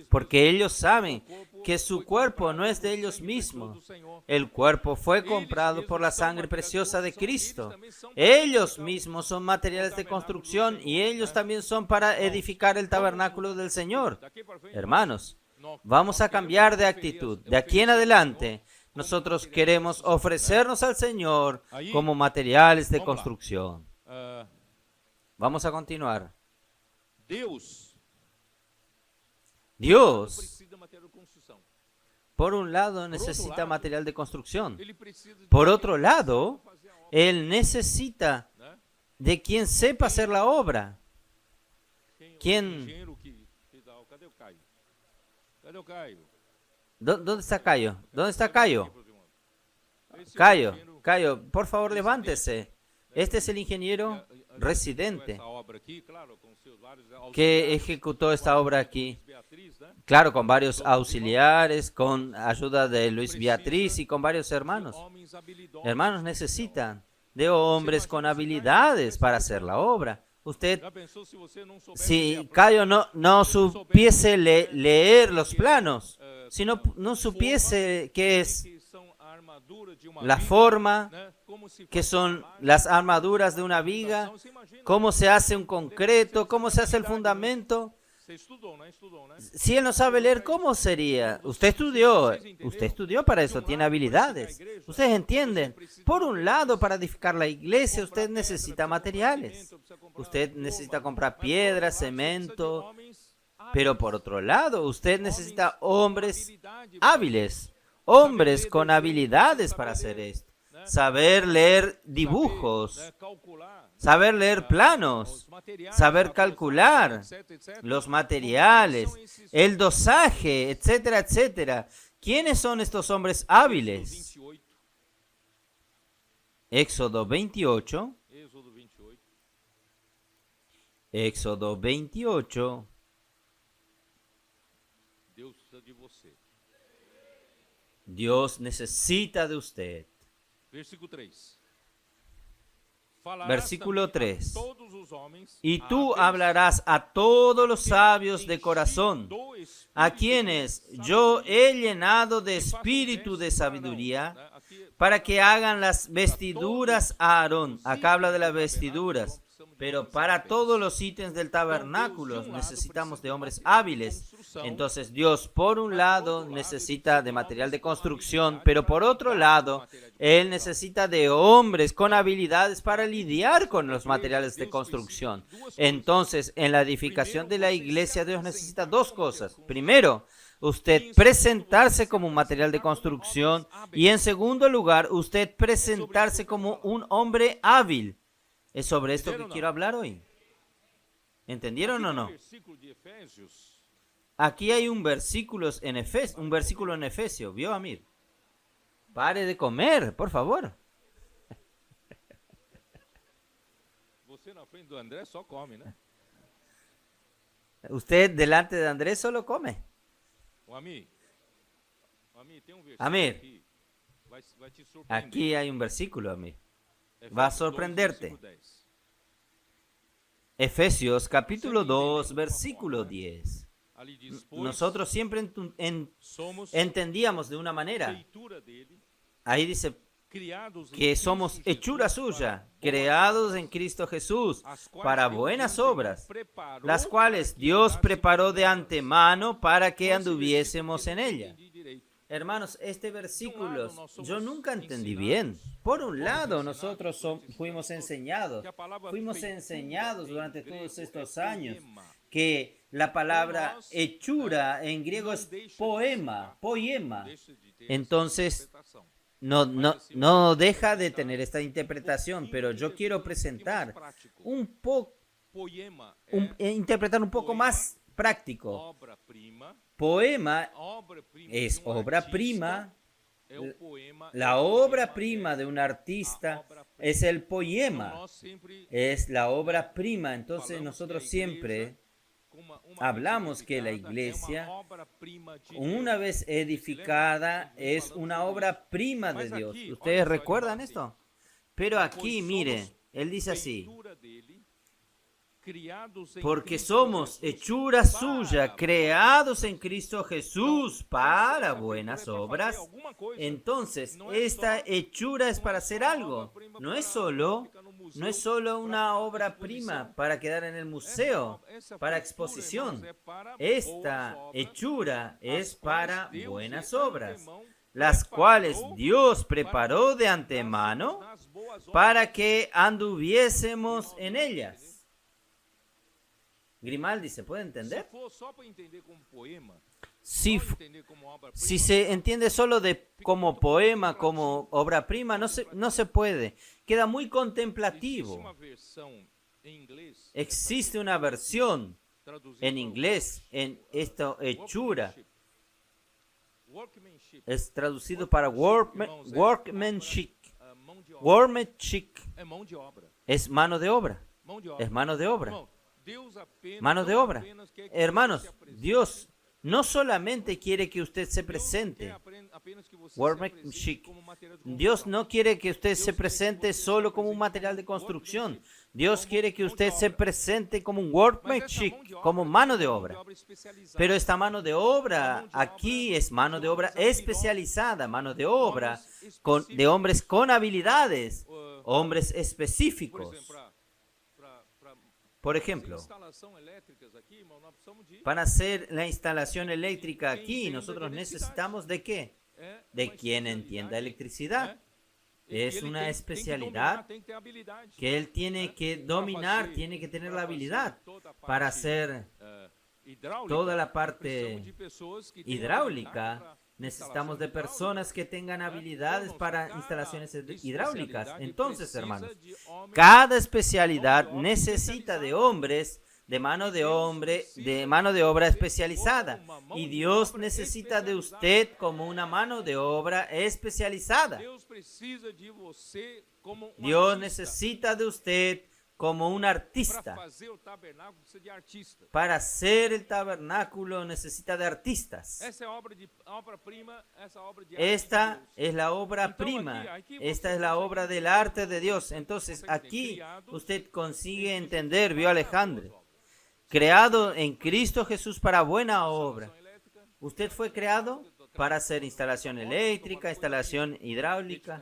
A: Porque ellos saben que su cuerpo no es de ellos mismos. El cuerpo fue comprado por la sangre preciosa de Cristo. Ellos mismos son materiales de construcción y ellos también son para edificar el tabernáculo del Señor. Hermanos, vamos a cambiar de actitud. De aquí en adelante, nosotros queremos ofrecernos al Señor como materiales de construcción. Vamos a continuar. Dios, por un lado, necesita material de construcción. Por otro lado, Él necesita de quien sepa hacer la obra. ¿Dónde está Cayo? ¿Dónde está Cayo? Cayo, por favor, levántese. Este es el ingeniero residente que ejecutó esta obra aquí. Claro, con varios auxiliares, con ayuda de Luis Beatriz y con varios hermanos. Hermanos necesitan de hombres con habilidades para hacer la obra. Usted, si Cayo no supiese leer los planos, si no supiese qué es la forma, qué son las armaduras de una viga, cómo se hace un concreto, cómo se hace el fundamento, si él no sabe leer, ¿cómo sería? Usted estudió para eso, tiene habilidades. Ustedes entienden. Por un lado, para edificar la iglesia, usted necesita materiales. Usted necesita comprar piedra, cemento. Pero por otro lado, usted necesita hombres hábiles, hombres con habilidades para hacer esto. saber leer dibujos, saber leer planos, saber calcular los materiales, el dosaje, etcétera, etcétera. ¿Quiénes son estos hombres hábiles? Éxodo 28. Éxodo 28. Dios necesita de usted. Versículo 3. Y tú hablarás a todos los sabios de corazón, a quienes yo he llenado de espíritu de sabiduría, para que hagan las vestiduras a Aarón. Acá habla de las vestiduras. Pero para todos los ítems del tabernáculo necesitamos de hombres hábiles. Entonces Dios, por un lado, necesita de material de construcción, pero por otro lado, Él necesita de hombres con habilidades para lidiar con los materiales de construcción. Entonces, en la edificación de la iglesia, Dios necesita dos cosas. Primero, usted presentarse como un material de construcción, y en segundo lugar, usted presentarse como un hombre hábil. Es sobre esto que quiero hablar hoy. ¿Entendieron o no? Aquí hay un versículo en Efesios. ¿Vio, Amir? Pare de comer, por favor. Usted delante de Andrés solo come. Amir, aquí hay un versículo, Amir. Va a sorprenderte. Efesios capítulo 2, versículo 10. Nosotros siempre entendíamos de una manera. Ahí dice que somos hechura suya, creados en Cristo Jesús para buenas obras, las cuales Dios preparó de antemano para que anduviésemos en ella. Hermanos, este versículo yo nunca entendí bien. Por un lado, nosotros fuimos enseñados durante todos estos años que la palabra hechura en griego es poema. Entonces, no deja de tener esta interpretación, pero yo quiero presentar interpretar un poco más práctico. Poema es obra prima. La obra prima de un artista es el poema, es la obra prima. Entonces nosotros siempre hablamos que la iglesia, una vez edificada, es una obra prima de Dios. ¿Ustedes recuerdan esto? Pero aquí, mire, él dice así: porque somos hechura suya, creados en Cristo Jesús para buenas obras. Entonces, esta hechura es para hacer algo. No es solo una obra prima para quedar en el museo, para exposición. Esta hechura es para buenas obras, las cuales Dios preparó de antemano para que anduviésemos en ellas. Grimaldi, ¿se puede entender? Si se entiende solo como poema, como obra prima, no se puede. Queda muy contemplativo. Existe una versión en inglés, en esta hechura. Es traducido para workmanship. Workmanship es mano de obra. Es mano de obra. Mano de obra. Hermanos, Dios no solamente quiere que usted se presente. Dios no quiere que usted se presente solo como un material de construcción. Dios quiere que usted se presente como un workmanship, como mano de obra. Pero esta mano de obra aquí es mano de obra especializada, mano de obra de hombres con habilidades, hombres específicos. Por ejemplo, para hacer la instalación eléctrica aquí, nosotros necesitamos ¿de qué? De quien entienda electricidad. Es una especialidad que él tiene que dominar, tiene que tener la habilidad para hacer toda la parte hidráulica. Necesitamos de personas que tengan habilidades para instalaciones hidráulicas. Entonces, hermanos, cada especialidad necesita de hombres, de mano de obra especializada. Y Dios necesita de usted como una mano de obra especializada. Dios necesita de usted como un artista. Para hacer el tabernáculo necesita de artistas. Esta es la obra prima. Esta es la obra del arte de Dios. Entonces aquí usted consigue entender, vio Alejandro, creado en Cristo Jesús para buena obra. Usted fue creado para hacer instalación eléctrica, instalación hidráulica.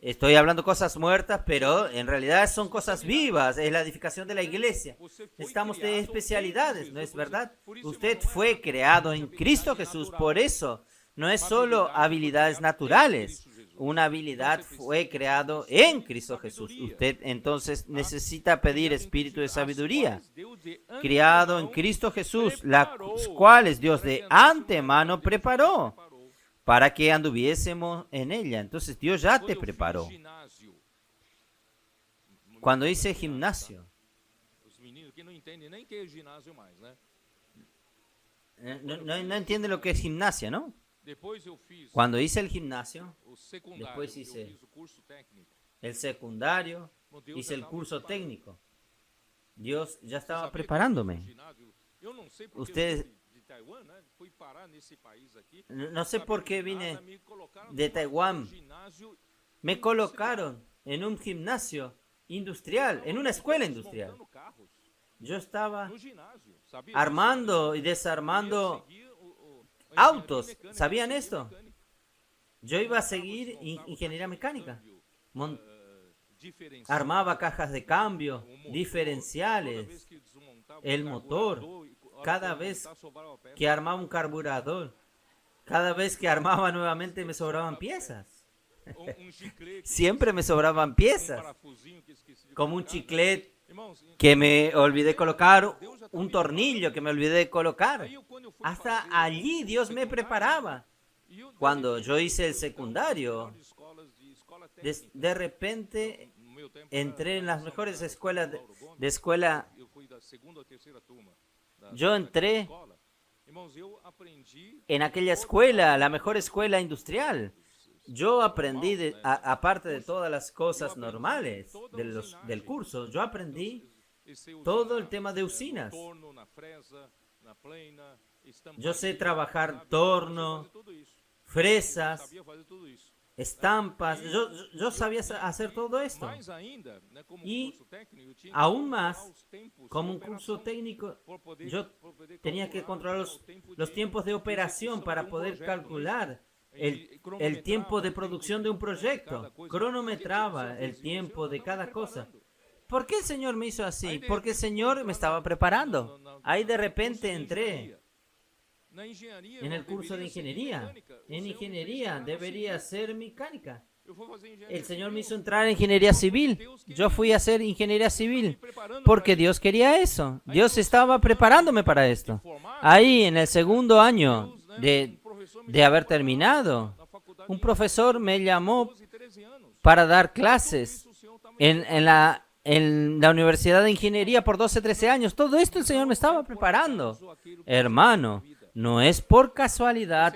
A: Estoy hablando cosas muertas, pero en realidad son cosas vivas. Es la edificación de la iglesia. Necesitamos de especialidades, ¿no es verdad? Usted fue creado en Cristo Jesús. Por eso no es solo habilidades naturales. Una habilidad fue creado en Cristo Jesús. Usted entonces necesita pedir espíritu de sabiduría, criado en Cristo Jesús, las cuales Dios de antemano preparó para que anduviésemos en ella. Entonces Dios ya te preparó. Cuando dice gimnasio, no entiende lo que es gimnasia, ¿no? Cuando hice el gimnasio, después hice el secundario, hice el curso técnico. Dios ya estaba preparándome. Ustedes, no sé por qué vine de Taiwán. Me colocaron en un gimnasio industrial, en una escuela industrial. Yo estaba armando y desarmando autos. ¿Sabían esto? Yo iba a seguir ingeniería mecánica. Armaba cajas de cambio, diferenciales, el motor. Cada vez que armaba un carburador, cada vez que armaba nuevamente me sobraban piezas. Siempre me sobraban piezas. Como un chiclet que me olvidé colocar, un tornillo que me olvidé colocar. Hasta allí Dios me preparaba. Cuando yo hice el secundario, de repente entré en las mejores escuelas de escuela. Yo entré en aquella escuela, la mejor escuela industrial. Yo aprendí, aparte de todas las cosas normales del curso, yo aprendí todo el tema de usinas. Yo sé trabajar torno, fresas, estampas. Yo sabía hacer todo esto. Y aún más, como un curso técnico, yo tenía que controlar los tiempos de operación para poder calcular el tiempo de producción de un proyecto. Cronometraba el tiempo de cada cosa. ¿Por qué el Señor me hizo así? Porque el Señor me estaba preparando. Ahí de repente entré en el curso de ingeniería. En ingeniería debería ser mecánica. El Señor me hizo entrar en ingeniería civil. Yo fui a hacer ingeniería civil porque Dios quería eso. Dios estaba preparándome para esto. Ahí en el segundo año de haber terminado, un profesor me llamó para dar clases en la Universidad de Ingeniería por 12, 13 años. Todo esto el Señor me estaba preparando. Hermano, no es por casualidad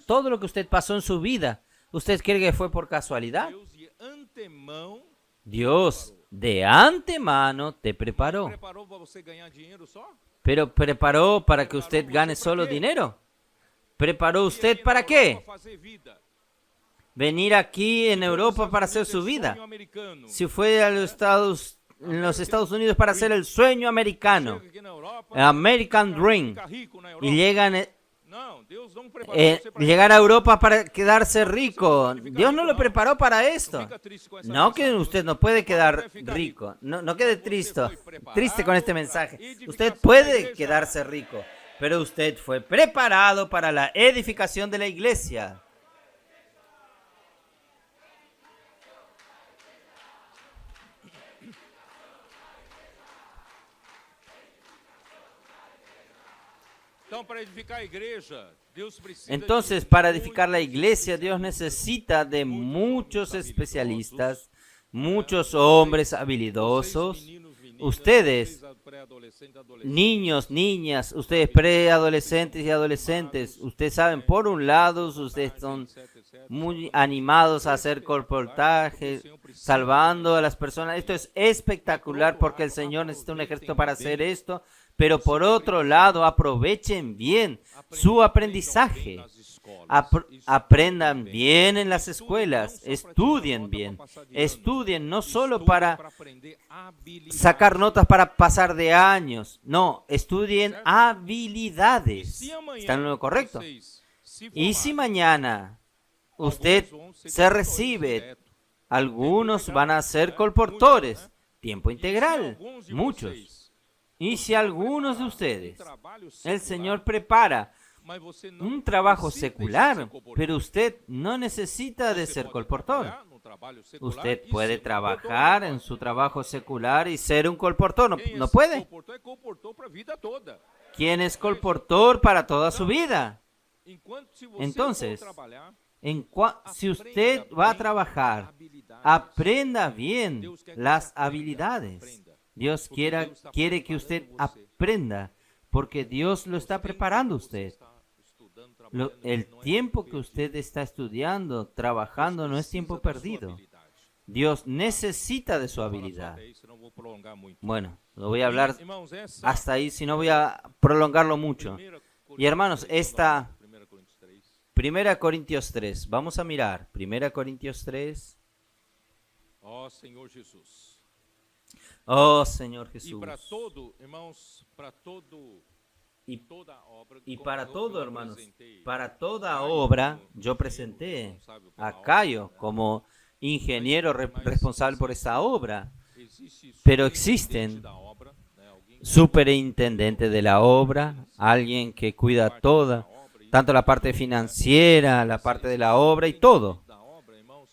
A: todo lo que usted pasó en su vida. ¿Usted cree que fue por casualidad? Dios de antemano te preparó. Pero preparó para que usted gane solo dinero. ¿Preparó usted para qué? Venir aquí en Europa para hacer su vida. Si fue a los Estados Unidos para hacer el sueño americano, el American Dream, y llegar a Europa para quedarse rico. Dios no lo preparó para esto. No que usted no puede quedar rico. No quede triste con este mensaje. Usted puede quedarse rico, pero usted fue preparado para la edificación de la iglesia. Entonces, para edificar la iglesia, Dios necesita de muchos especialistas, muchos hombres habilidosos. Ustedes, niños, niñas, ustedes preadolescentes y adolescentes, ustedes saben, por un lado, ustedes son muy animados a hacer colportaje, salvando a las personas. Esto es espectacular porque el Señor necesita un ejército para hacer esto. Pero por otro lado, aprovechen bien su aprendizaje. Aprendan bien en las escuelas, estudien bien. Estudien no solo para sacar notas para pasar de años. No, estudien habilidades. ¿Están en lo correcto? Y si mañana usted se recibe, algunos van a ser colportores, tiempo integral, muchos. Y si algunos de ustedes, el Señor prepara un trabajo secular, pero usted no necesita de ser colportor. Usted puede trabajar en su trabajo secular y ser un colportor, ¿no puede? ¿Quién es colportor para toda su vida? Entonces, si usted va a trabajar, aprenda bien las habilidades. Dios quiere que usted aprenda, porque Dios lo está preparando a usted. El tiempo que usted está estudiando, trabajando, no es tiempo perdido. Dios necesita de su habilidad. Bueno, lo voy a hablar hasta ahí, si no voy a prolongarlo mucho. Y hermanos, esta 1 Corintios 3, vamos a mirar 1 Corintios 3.
B: Oh, Señor Jesús.
A: Oh, Señor Jesús. Y para todo, hermanos, para toda obra, yo presenté a Cayo como ingeniero responsable por esta obra. Pero existen superintendente de la obra, alguien que cuida toda, tanto la parte financiera, la parte de la obra y todo.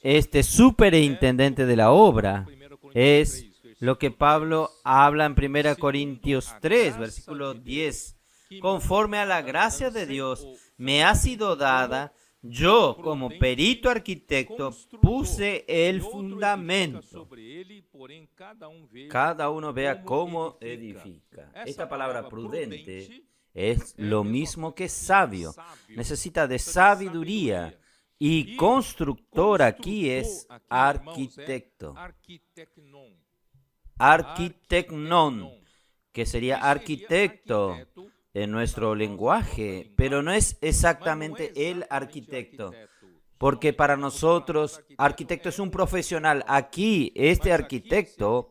A: Este superintendente de la obra es lo que Pablo habla en 1 Corintios 3, versículo 10. Conforme a la gracia de Dios me ha sido dada, yo como perito arquitecto puse el fundamento. Cada uno vea cómo edifica. Esta palabra prudente es lo mismo que sabio. Necesita de sabiduría. Y constructor aquí es arquitecto. Arquitecnon, que sería arquitecto en nuestro lenguaje, pero no es exactamente el arquitecto, porque para nosotros arquitecto es un profesional. Aquí este arquitecto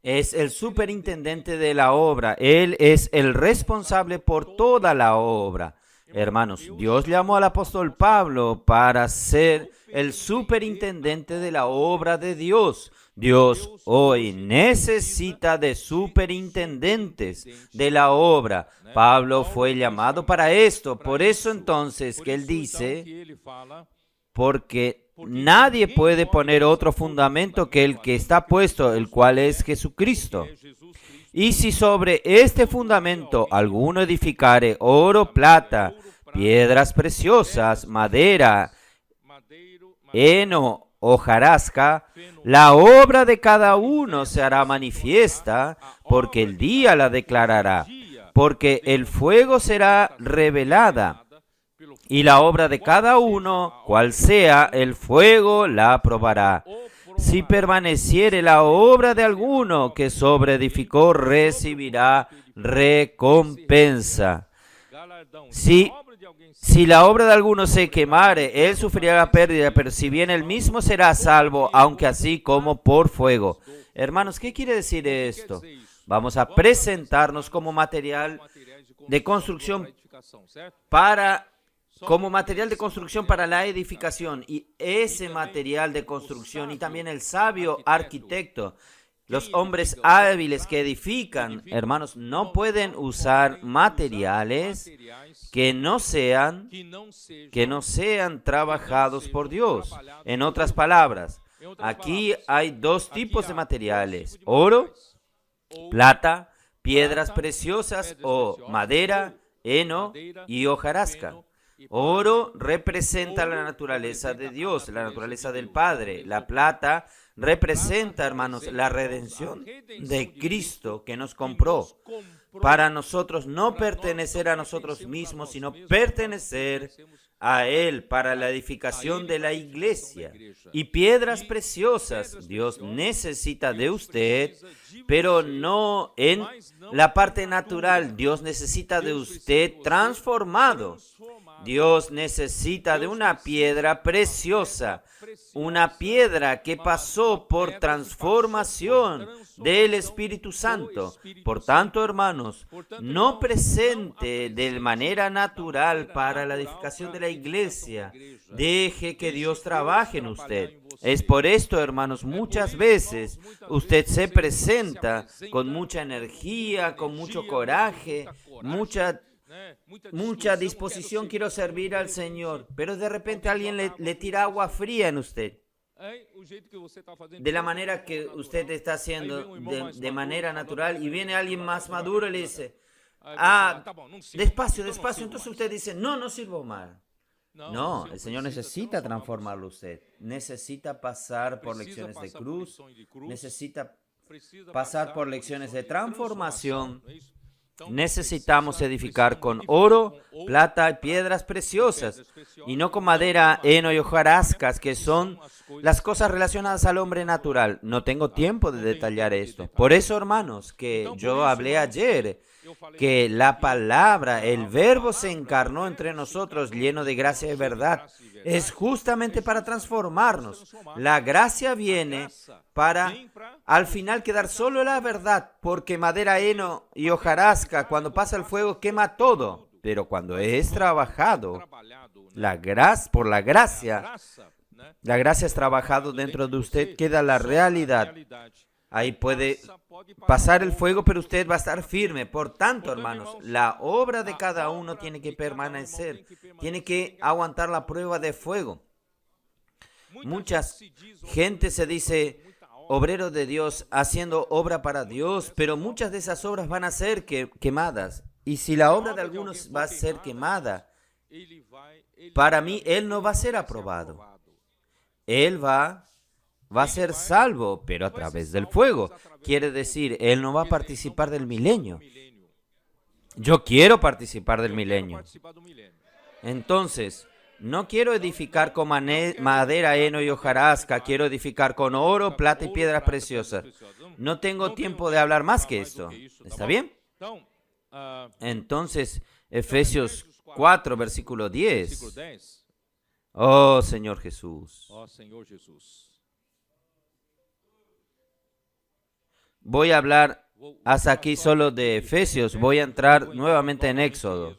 A: es el superintendente de la obra, él es el responsable por toda la obra. Hermanos, Dios llamó al apóstol Pablo para ser el superintendente de la obra de Dios. Dios hoy necesita de superintendentes de la obra. Pablo fue llamado para esto. Por eso entonces que él dice, porque nadie puede poner otro fundamento que el que está puesto, el cual es Jesucristo. Y si sobre este fundamento alguno edificare oro, plata, piedras preciosas, madera, heno, hojarasca, la obra de cada uno se hará manifiesta, porque el día la declarará, porque el fuego será revelada, y la obra de cada uno, cual sea, el fuego la probará. Si permaneciere la obra de alguno que sobreedificó, recibirá recompensa. Si la obra de alguno se quemare, él sufrirá la pérdida, pero si bien él mismo será salvo, aunque así como por fuego. Hermanos, ¿qué quiere decir esto? Vamos a presentarnos como material de construcción como material de construcción para la edificación, y ese material de construcción, y también el sabio arquitecto, los hombres hábiles que edifican, hermanos, no pueden usar materiales que no sean trabajados por Dios. En otras palabras, aquí hay dos tipos de materiales: oro, plata, piedras preciosas o madera, heno y hojarasca. Oro representa la naturaleza de Dios, la naturaleza del Padre. La plata representa, hermanos, la redención de Cristo que nos compró para nosotros no pertenecer a nosotros mismos, sino pertenecer a Él para la edificación de la iglesia. Y piedras preciosas, Dios necesita de usted, pero no en la parte natural. Dios necesita de usted transformado. Dios necesita de una piedra preciosa, una piedra que pasó por transformación del Espíritu Santo. Por tanto, hermanos, no presente de manera natural para la edificación de la iglesia. Deje que Dios trabaje en usted. Es por esto, hermanos, muchas veces usted se presenta con mucha energía, con mucho coraje, mucha disposición, quiero servir al Señor, pero de repente alguien le tira agua fría en usted. De la manera que usted está haciendo de manera natural, y viene alguien más maduro y le dice, despacio, despacio. Entonces usted dice, no sirvo mal. No, el Señor necesita transformarlo usted. Necesita pasar por lecciones de cruz, necesita pasar por lecciones de transformación. Necesitamos edificar con oro, plata y piedras preciosas, y no con madera, heno y hojarascas, que son las cosas relacionadas al hombre natural. No tengo tiempo de detallar esto. Por eso, hermanos, que yo hablé ayer, que la palabra, el verbo se encarnó entre nosotros, lleno de gracia y verdad. Es justamente para transformarnos. La gracia viene para al final quedar solo la verdad, porque madera, heno y hojarasca, cuando pasa el fuego, quema todo. Pero cuando es trabajado, por la gracia es trabajado dentro de usted, queda la realidad. Ahí puede pasar el fuego, pero usted va a estar firme. Por tanto, hermanos, la obra de cada uno tiene que permanecer, tiene que aguantar la prueba de fuego. Mucha gente se dice obrero de Dios, haciendo obra para Dios, pero muchas de esas obras van a ser quemadas. Y si la obra de algunos va a ser quemada, para mí, él no va a ser aprobado. Él va a ser salvo, pero a través del fuego. Quiere decir, él no va a participar del milenio. Yo quiero participar del milenio. Entonces, no quiero edificar con madera, heno y hojarasca. Quiero edificar con oro, plata y piedras preciosas. No tengo tiempo de hablar más que esto. ¿Está bien? Entonces, Efesios 4, versículo 10. Oh, Señor Jesús. Voy a hablar hasta aquí solo de Efesios. Voy a entrar nuevamente en Éxodo,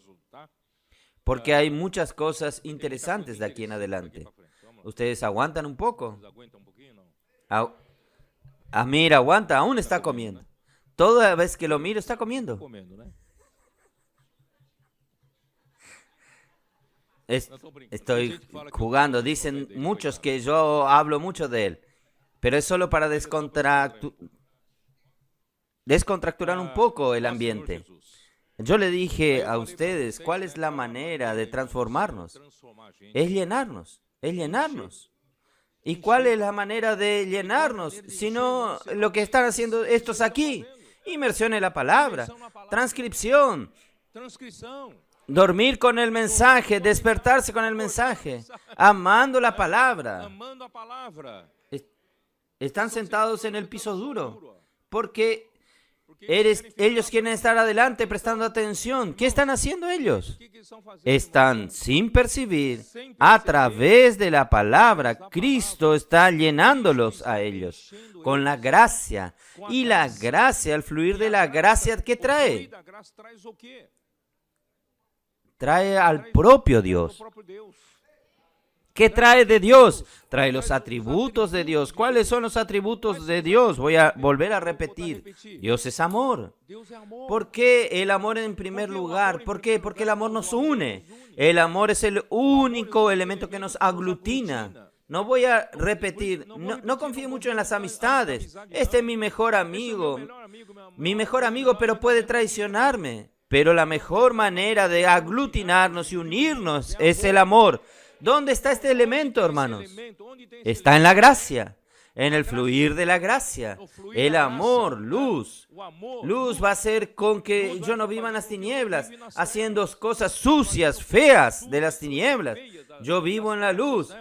A: porque hay muchas cosas interesantes de aquí en adelante. ¿Ustedes aguantan un poco? Amir aguanta, aún está comiendo. Toda vez que lo miro está comiendo. Estoy jugando. Dicen muchos que yo hablo mucho de él, pero es solo para descontracturar un poco el ambiente. Yo le dije a ustedes cuál es la manera de transformarnos. Es llenarnos, es llenarnos. ¿Y cuál es la manera de llenarnos? Sino lo que están haciendo estos aquí. Inmersión en la palabra, transcripción, dormir con el mensaje, despertarse con el mensaje, amando la palabra. Están sentados en el piso duro, porque ellos quieren estar adelante prestando atención. ¿Qué están haciendo ellos? Están sin percibir, a través de la palabra. Cristo está llenándolos a ellos con la gracia. Y la gracia, al fluir de la gracia, ¿qué trae? Trae al propio Dios. ¿Qué trae de Dios? Trae los atributos de Dios. ¿Cuáles son los atributos de Dios? Voy a volver a repetir. Dios es amor. ¿Por qué el amor en primer lugar? ¿Por qué? Porque el amor nos une. El amor es el único elemento que nos aglutina. No voy a repetir, no confío mucho en las amistades. Este es mi mejor amigo, pero puede traicionarme. Pero la mejor manera de aglutinarnos y unirnos es el amor. ¿Dónde está este elemento, hermanos? Está en la gracia, en el fluir de la gracia. El amor, luz. Luz va a hacer con que yo no viva en las tinieblas, haciendo cosas sucias, feas de las tinieblas. Yo vivo en la luz.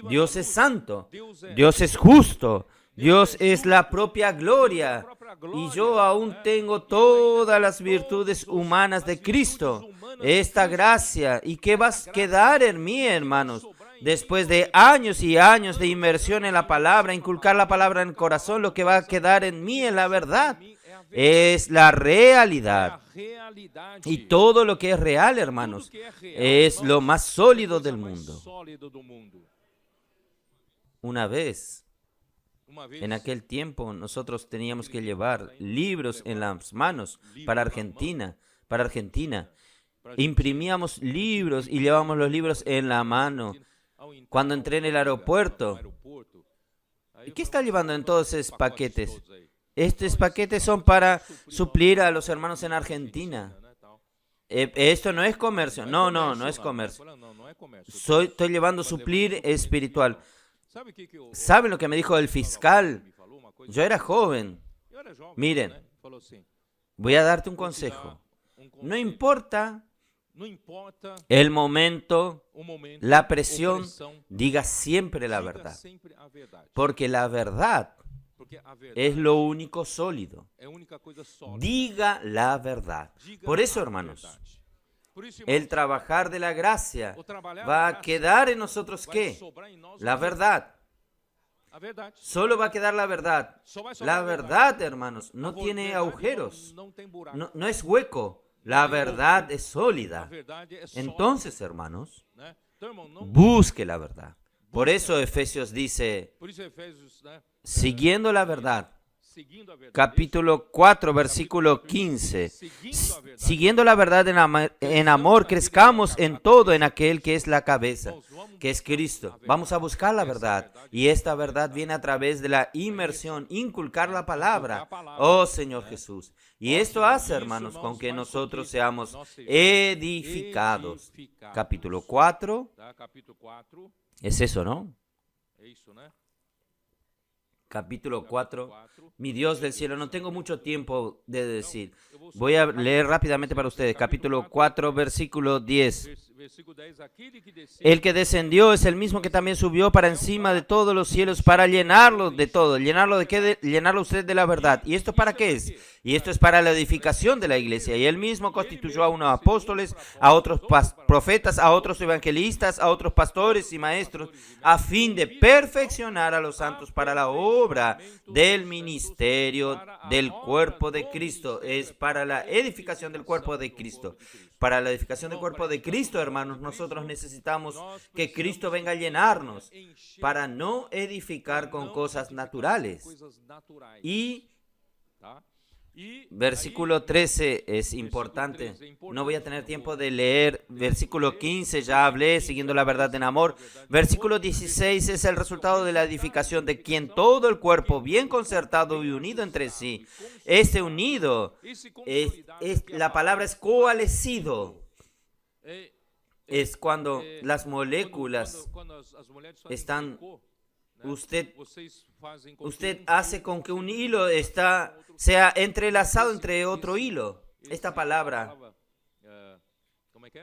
A: Dios es santo, Dios es justo, Dios es la propia gloria. Y yo aún tengo todas las virtudes humanas de Cristo. Esta gracia. ¿Y qué va a quedar en mí, hermanos? Después de años y años de inmersión en la palabra, inculcar la palabra en el corazón, lo que va a quedar en mí es la verdad. Es la realidad. Y todo lo que es real, hermanos, es lo más sólido del mundo. Una vez, en aquel tiempo, nosotros teníamos que llevar libros en las manos para Argentina. Imprimíamos libros y llevábamos los libros en la mano. Cuando entré en el aeropuerto, ¿y qué está llevando en todos esos paquetes? Estos paquetes son para suplir a los hermanos en Argentina. Esto no es comercio. No es comercio. Estoy llevando suplir espiritual. ¿Saben lo que me dijo el fiscal? Yo era joven. Miren, voy a darte un consejo. No importa el momento, la presión, diga siempre la verdad. Porque la verdad es lo único sólido. Diga la verdad. Por eso, hermanos, el trabajar de la gracia va a quedar en nosotros, ¿qué? La verdad. Solo va a quedar la verdad. La verdad, hermanos, no tiene agujeros. No es hueco. La verdad es sólida. Entonces, hermanos, busque la verdad. Por eso Efesios dice, siguiendo la verdad. Capítulo 4, versículo 15. Siguiendo la verdad en amor, crezcamos en todo en aquel que es la cabeza, que es Cristo. Vamos a buscar la verdad. Y esta verdad viene a través de la inmersión, inculcar la palabra. Oh Señor Jesús. Y esto hace, hermanos, con que nosotros seamos edificados. Capítulo 4. Es eso, ¿no? Capítulo 4. Mi Dios del cielo, no tengo mucho tiempo de decir. Voy a leer rápidamente para ustedes. Capítulo 4, versículo 10. El que descendió es el mismo que también subió para encima de todos los cielos para llenarlo de todo. ¿Llenarlo de qué? Llenarlo usted de la verdad. ¿Y esto para qué es? Y esto es para la edificación de la iglesia. Y él mismo constituyó a unos apóstoles, a otros profetas, a otros evangelistas, a otros pastores y maestros, a fin de perfeccionar a los santos para la obra del ministerio del cuerpo de Cristo. Es para la edificación del cuerpo de Cristo. Para la edificación del cuerpo de Cristo, hermanos, nosotros necesitamos que Cristo venga a llenarnos para no edificar con cosas naturales. Y versículo 13 es importante. No voy a tener tiempo de leer. Versículo 15 ya hablé, siguiendo la verdad en amor. Versículo 16 es el resultado de la edificación de quien todo el cuerpo, bien concertado y unido entre sí. Este unido, la palabra es coalescido. Es cuando las moléculas están... Usted hace con que un hilo sea entrelazado entre otro hilo. Esta palabra,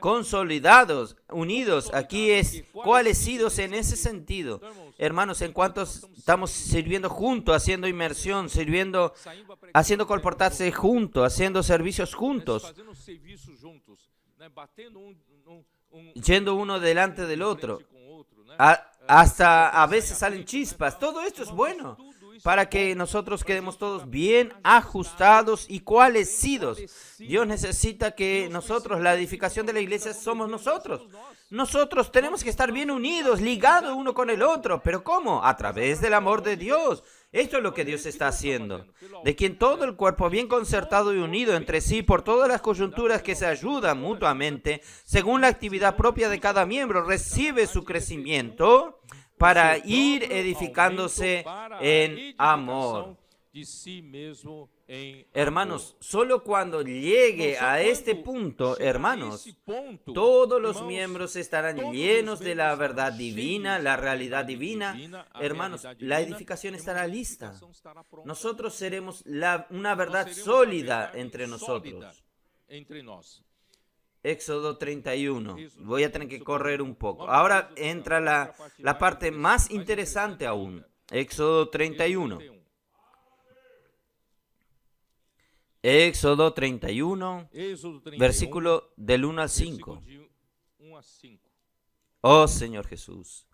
A: consolidados, unidos, aquí es coalescidos en ese sentido. Hermanos, en cuanto estamos sirviendo juntos, haciendo inmersión, haciendo comportarse juntos, haciendo servicios juntos, yendo uno delante del otro. Hasta a veces salen chispas. Todo esto es bueno para que nosotros quedemos todos bien ajustados y coalescidos. Dios necesita que nosotros, la edificación de la iglesia somos nosotros. Nosotros tenemos que estar bien unidos, ligados uno con el otro. ¿Pero cómo? A través del amor de Dios. Esto es lo que Dios está haciendo. De quien todo el cuerpo bien concertado y unido entre sí por todas las coyunturas que se ayudan mutuamente, según la actividad propia de cada miembro, recibe su crecimiento para ir edificándose en amor. Hermanos, solo cuando llegue a este punto, hermanos, todos los miembros estarán llenos de la verdad divina, la realidad divina. Hermanos, la edificación estará lista. Nosotros seremos una verdad sólida entre nosotros. Éxodo 31. Voy a tener que correr un poco. Ahora entra la parte más interesante aún. Éxodo 31. Éxodo 31, versículo del 1 al 5. Oh Señor Jesús.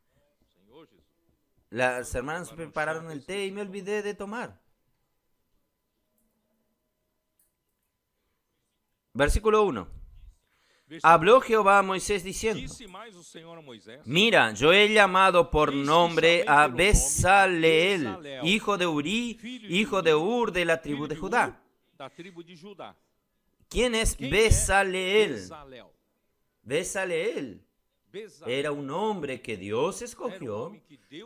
A: Las hermanas prepararon el té y me olvidé de tomar. Versículo 1. Habló Jehová a Moisés diciendo: Mira, yo he llamado por nombre a Besaleel, hijo de Uri, hijo de Ur, de la tribu de Judá. ¿Quién es Besaleel? Besaleel era un hombre que Dios escogió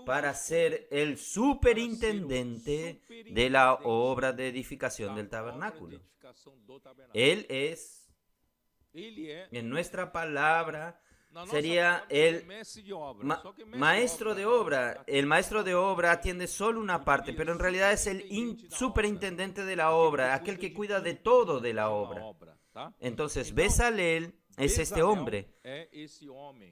A: para ser el superintendente de la obra de edificación del tabernáculo. Él es, en nuestra palabra, sería el maestro de obra. El maestro de obra atiende solo una parte, pero en realidad es el superintendente de la obra, aquel que cuida de todo de la obra. Entonces, Besaleel es este hombre.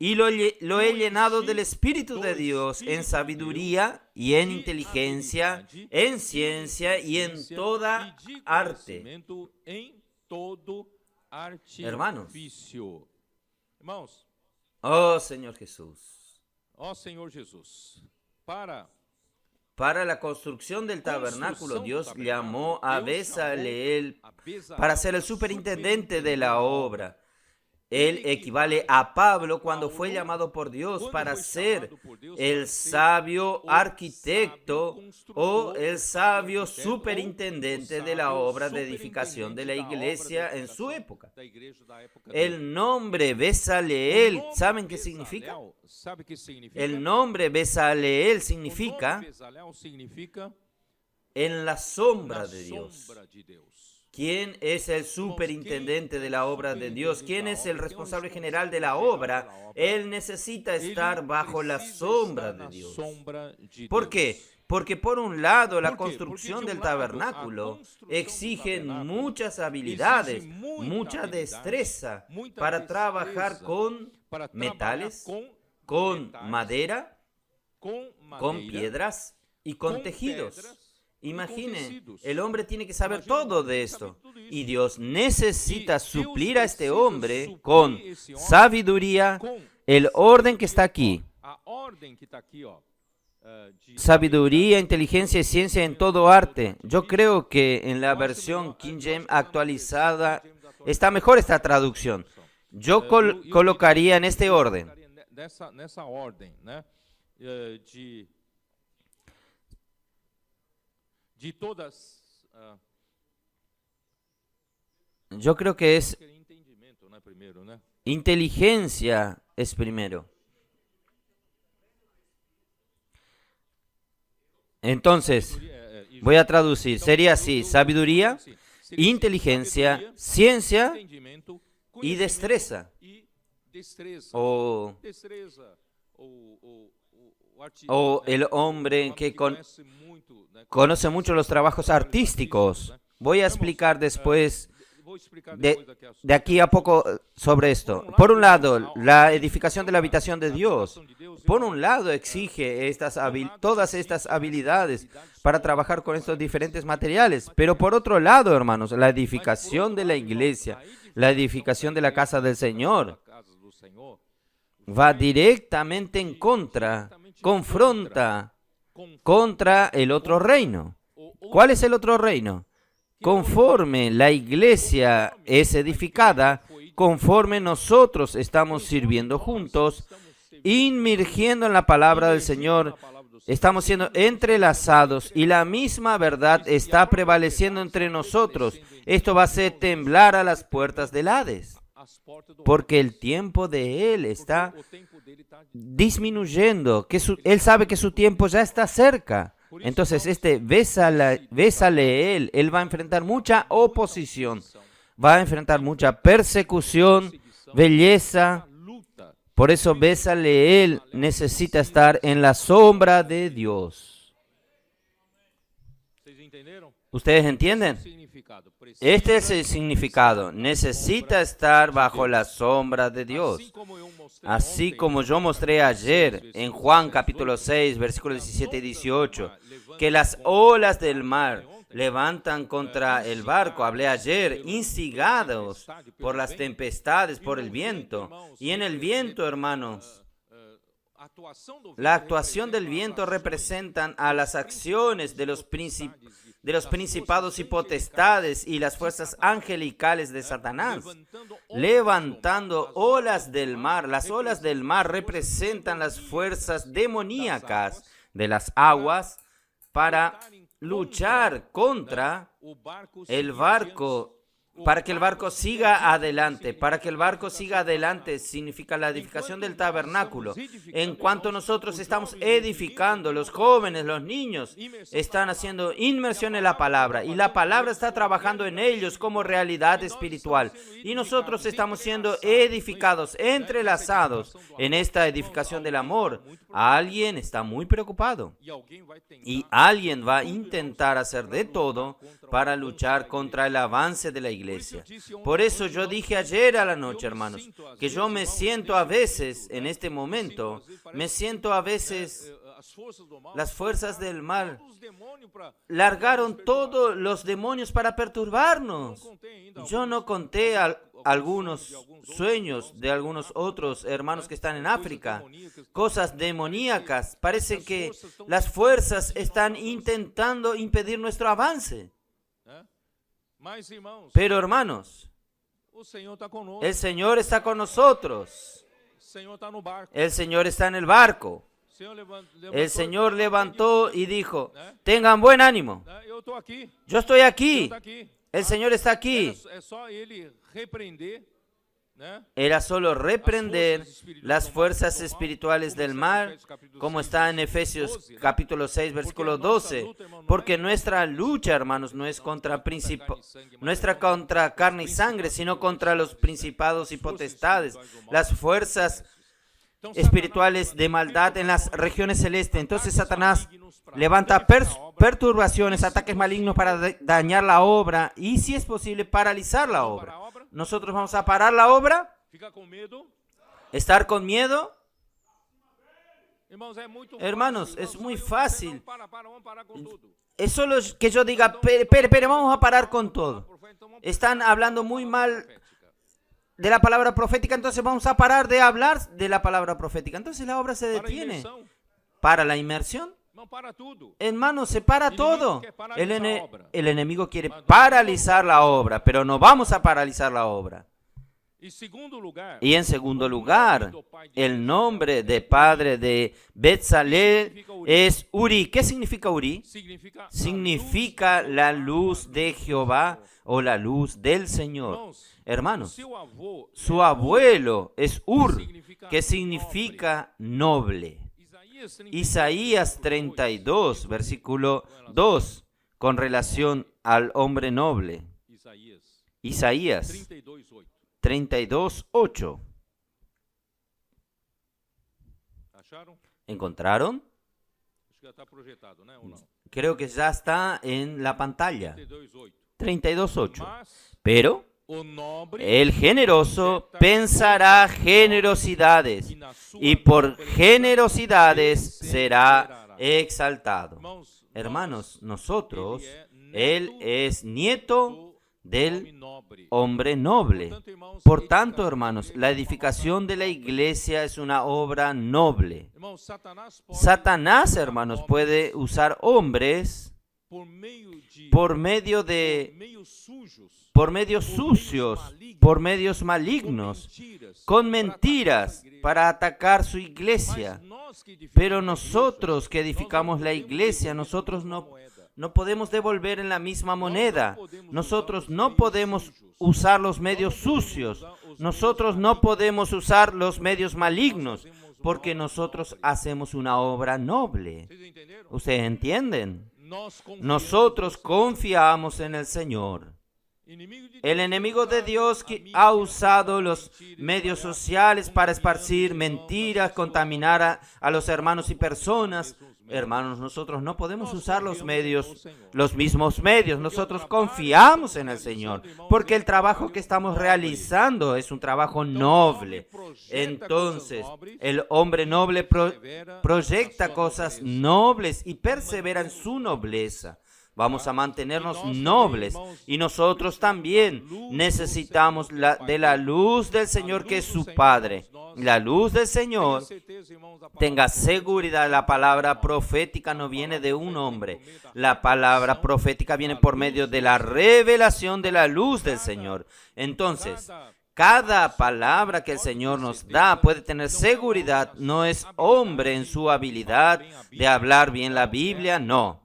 A: Y lo he llenado del Espíritu de Dios en sabiduría y en inteligencia, en ciencia y en toda arte. Hermanos, oh Señor Jesús.
B: Oh Señor Jesús.
A: Para la construcción del tabernáculo, Dios llamó a Besaleel para ser el superintendente de la obra. Él equivale a Pablo cuando fue llamado por Dios para ser el sabio arquitecto o el sabio superintendente de la obra de edificación de la iglesia en su época. El nombre Besaleel, ¿saben qué significa? El nombre Besaleel significa en la sombra de Dios. ¿Quién es el superintendente de la obra de Dios? ¿Quién es el responsable general de la obra? Él necesita estar bajo la sombra de Dios. ¿Por qué? Porque por un lado la construcción del tabernáculo exige muchas habilidades, mucha destreza para trabajar con metales, con madera, con piedras y con tejidos. Imagine, el hombre tiene que saber todo de esto. Y Dios necesita suplir a este hombre con sabiduría, el orden que está aquí. Sabiduría, inteligencia y ciencia en todo arte. Yo creo que en la versión King James actualizada está mejor esta traducción. Yo colocaría en este orden. Yo creo que es inteligencia es primero. Entonces, voy a traducir. Sería así: sabiduría, inteligencia, ciencia y destreza. O el hombre que conoce mucho los trabajos artísticos. Voy a explicar después, de aquí a poco, sobre esto. Por un lado, la edificación de la habitación de Dios. Por un lado, exige todas estas habilidades para trabajar con estos diferentes materiales. Pero por otro lado, hermanos, la edificación de la iglesia, la edificación de la casa del Señor, va directamente en confronta contra el otro reino. ¿Cuál es el otro reino? Conforme la iglesia es edificada, conforme nosotros estamos sirviendo juntos, inmergiendo en la palabra del Señor, estamos siendo entrelazados y la misma verdad está prevaleciendo entre nosotros. Esto va a hacer temblar a las puertas del Hades, porque el tiempo de Él está disminuyendo, que él sabe que su tiempo ya está cerca. Entonces, bésale él va a enfrentar mucha oposición, va a enfrentar mucha persecución, belleza. Por eso, bésale él necesita estar en la sombra de Dios. ¿Ustedes entienden? Este es el significado. Necesita estar bajo la sombra de Dios. Así como yo mostré ayer en Juan capítulo 6, versículos 17 y 18, que las olas del mar levantan contra el barco. Hablé ayer, instigados por las tempestades, por el viento. Y en el viento, hermanos, la actuación del viento representan a las acciones de los principados y potestades y las fuerzas angelicales de Satanás, levantando olas del mar. Las olas del mar representan las fuerzas demoníacas de las aguas para luchar contra el barco, para que el barco siga adelante. Para que el barco siga adelante significa la edificación del tabernáculo. En cuanto nosotros estamos edificando, los jóvenes, los niños están haciendo inmersión en la palabra y la palabra está trabajando en ellos como realidad espiritual. Y nosotros estamos siendo edificados, entrelazados en esta edificación del amor. Alguien está muy preocupado y alguien va a intentar hacer de todo para luchar contra el avance de la iglesia. Por eso yo dije ayer a la noche, hermanos, que yo me siento a veces, en este momento, las fuerzas del mal largaron todos los demonios para perturbarnos. Yo no conté algunos sueños de algunos otros hermanos que están en África, cosas demoníacas. Parece que las fuerzas están intentando impedir nuestro avance. Pero, hermanos, el Señor está con nosotros. El Señor está en el barco. El Señor levantó y dijo, tengan buen ánimo. Yo estoy aquí. El Señor está aquí. Era solo reprender las fuerzas espirituales del mal, como está en Efesios capítulo 6, versículo 12. Porque nuestra lucha, hermanos, no es contra carne y sangre, sino contra los principados y potestades, las fuerzas espirituales de maldad en las regiones celestes. Entonces Satanás levanta perturbaciones, ataques malignos para dañar la obra y, si es posible, paralizar la obra. Nosotros vamos a parar la obra, estar con miedo. Hermanos, es muy fácil. Es solo que yo diga, pero vamos a parar con todo. Están hablando muy mal de la palabra profética, entonces vamos a parar de hablar de la palabra profética. Entonces la obra se detiene. Para la inmersión, hermanos, se para todo. El enemigo quiere paralizar la obra, pero no vamos a paralizar la obra. Y en segundo lugar, el nombre de padre de Betzalel es Uri. ¿Qué significa Uri? Significa la luz de Jehová o la luz del Señor. Hermanos, su abuelo es Ur, que significa noble. Isaías 32, versículo 2, con relación al hombre noble. Isaías 32, 8. ¿Encontraron? Creo que ya está en la pantalla. 32, 8. Pero el generoso pensará generosidades y por generosidades será exaltado. Hermanos, nosotros, él es nieto del hombre noble. Por tanto, hermanos, la edificación de la iglesia es una obra noble. Satanás, hermanos, puede usar hombres por medios sucios, por medios malignos, con mentiras para atacar su iglesia. Pero nosotros que edificamos la iglesia, nosotros no podemos devolver en la misma moneda. Nosotros no podemos usar los medios sucios. Nosotros no podemos usar los medios malignos. porque nosotros hacemos una obra noble. ¿Ustedes entienden? Nosotros confiamos en el Señor. El enemigo de Dios que ha usado los medios sociales para esparcir mentiras, contaminar a los hermanos y personas. Hermanos, nosotros no podemos usar los mismos medios. Nosotros confiamos en el Señor, porque el trabajo que estamos realizando es un trabajo noble. Entonces, el hombre noble proyecta cosas nobles y persevera en su nobleza. Vamos a mantenernos nobles, y nosotros también necesitamos de la luz del Señor, que es su Padre. La luz del Señor, tenga seguridad, la palabra profética no viene de un hombre. La palabra profética viene por medio de la revelación de la luz del Señor. Entonces, cada palabra que el Señor nos da puede tener seguridad. No es hombre en su habilidad de hablar bien la Biblia, no.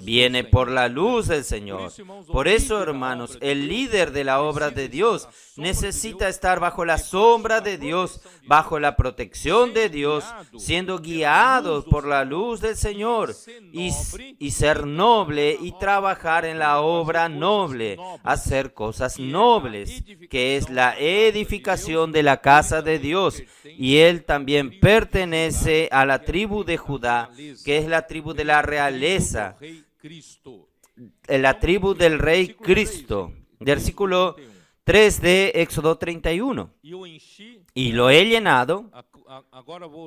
A: Viene por la luz del Señor. Por eso, hermanos, el líder de la obra de Dios necesita estar bajo la sombra de Dios, bajo la protección de Dios, siendo guiado por la luz del Señor y ser noble y trabajar en la obra noble, hacer cosas nobles, que es la edificación de la casa de Dios. Y él también pertenece a la tribu de Judá, que es la tribu de la realeza, la tribu del Rey Cristo. Versículo 3 de Éxodo 31. Y lo he llenado.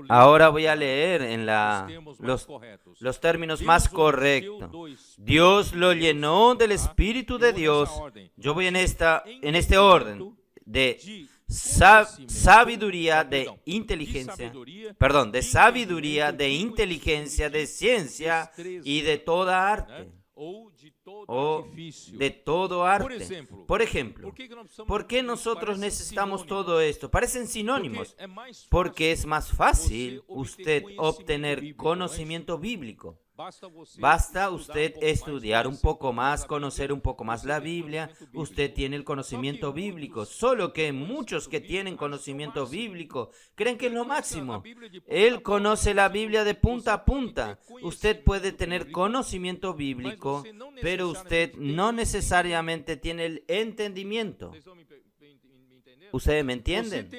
A: Ahora voy a leer en los términos más correctos. Dios lo llenó del Espíritu de Dios. Yo voy en este orden de sabiduría, de inteligencia, de sabiduría, de inteligencia, de ciencia y de toda arte. O de todo arte. Por ejemplo, ¿por qué nosotros necesitamos todo esto? Parecen sinónimos. Porque es más fácil usted obtener conocimiento bíblico. Basta usted estudiar un poco más, conocer un poco más la Biblia. Usted tiene el conocimiento bíblico. Solo que muchos que tienen conocimiento bíblico creen que es lo máximo. Él conoce la Biblia de punta a punta. Usted puede tener conocimiento bíblico, pero usted no necesariamente tiene el entendimiento. ¿Ustedes me entienden?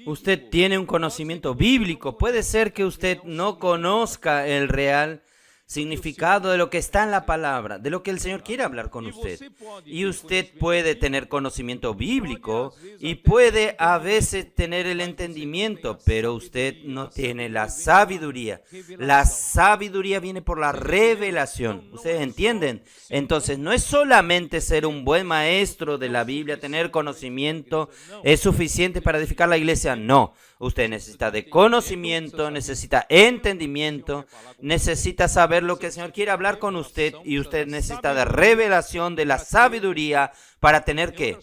A: Usted tiene un conocimiento bíblico. Puede ser que usted no conozca el real significado de lo que está en la palabra, de lo que el Señor quiere hablar con usted. Y usted puede tener conocimiento bíblico y puede a veces tener el entendimiento, pero usted no tiene la sabiduría. La sabiduría viene por la revelación. ¿Ustedes entienden? Entonces, no es solamente ser un buen maestro de la Biblia, tener conocimiento, es suficiente para edificar la iglesia. No. Usted necesita de conocimiento, necesita entendimiento, necesita saber lo que el Señor quiere hablar con usted, y usted necesita de revelación de la sabiduría para tener que,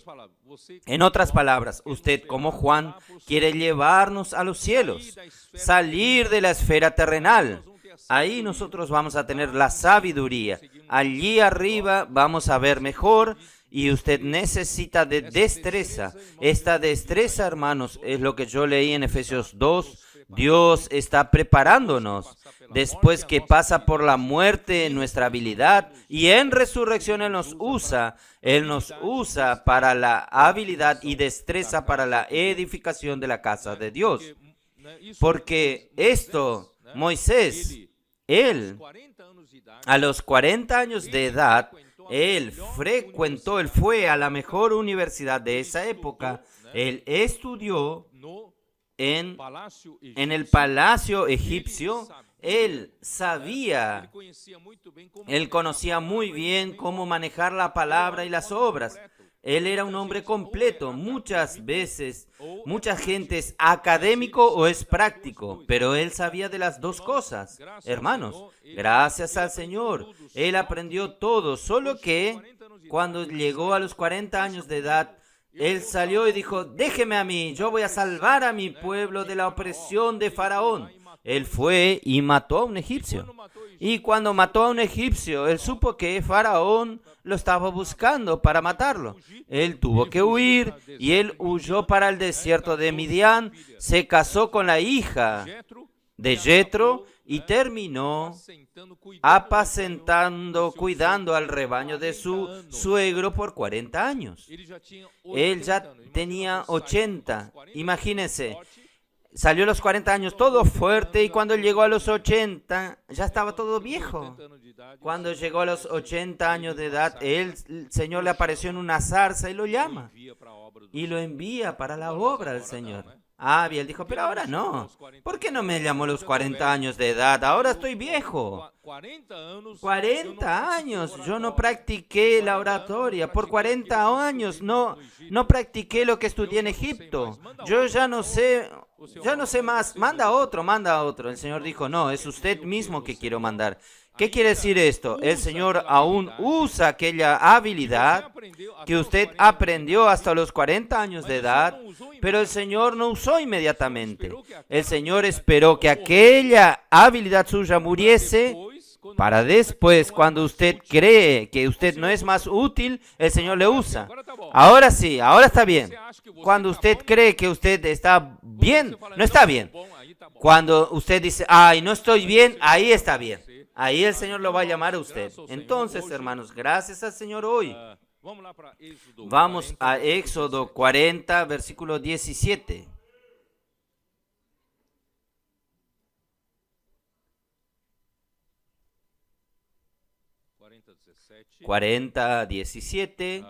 A: en otras palabras, usted como Juan quiere llevarnos a los cielos, salir de la esfera terrenal. Ahí nosotros vamos a tener la sabiduría. Allí arriba vamos a ver mejor. Y usted necesita de destreza. Esta destreza, hermanos, es lo que yo leí en Efesios 2. Dios está preparándonos. Después que pasa por la muerte nuestra habilidad, y en resurrección Él nos usa para la habilidad y destreza para la edificación de la casa de Dios. Porque esto, Moisés, él, a los 40 años de edad, él fue a la mejor universidad de esa época. Él estudió en el palacio egipcio. Él conocía muy bien cómo manejar la palabra y las obras. Él era un hombre completo. Muchas veces, mucha gente es académico o es práctico, pero él sabía de las dos cosas. Hermanos, gracias al Señor, él aprendió todo, solo que cuando llegó a los 40 años de edad, él salió y dijo: déjeme a mí, yo voy a salvar a mi pueblo de la opresión de Faraón. Él fue y mató a un egipcio. Y cuando mató a un egipcio, él supo que Faraón lo estaba buscando para matarlo. Él tuvo que huir y él huyó para el desierto de Midian, se casó con la hija de Jetro y terminó apacentando, cuidando al rebaño de su suegro por 40 años. Él ya tenía 80, imagínense. Salió a los 40 años todo fuerte y cuando llegó a los 80 ya estaba todo viejo. Cuando llegó a los 80 años de edad, el Señor le apareció en una zarza y lo llama. Y lo envía para la obra del Señor. Y él dijo, pero ahora no. ¿Por qué no me llamó a los 40 años de edad? Ahora estoy viejo. 40 años yo no practiqué la oratoria. Por 40 años no practiqué lo que estudié en Egipto. Yo ya no sé más. Manda a otro. El Señor dijo, no, es usted mismo que quiero mandar. ¿Qué quiere decir esto? El Señor aún usa aquella habilidad que usted aprendió hasta los 40 años de edad, pero el Señor no usó inmediatamente. El Señor esperó que aquella habilidad suya muriese para después, cuando usted cree que usted no es más útil, el Señor le usa. Ahora sí, ahora está bien. Cuando usted cree que usted está bien, no está bien. Cuando usted dice, no estoy bien, ahí está bien. Ahí el Señor lo va a llamar a usted. Entonces, hermanos, gracias al Señor hoy. Vamos a Éxodo 40, versículo 17. Cuarenta, 17.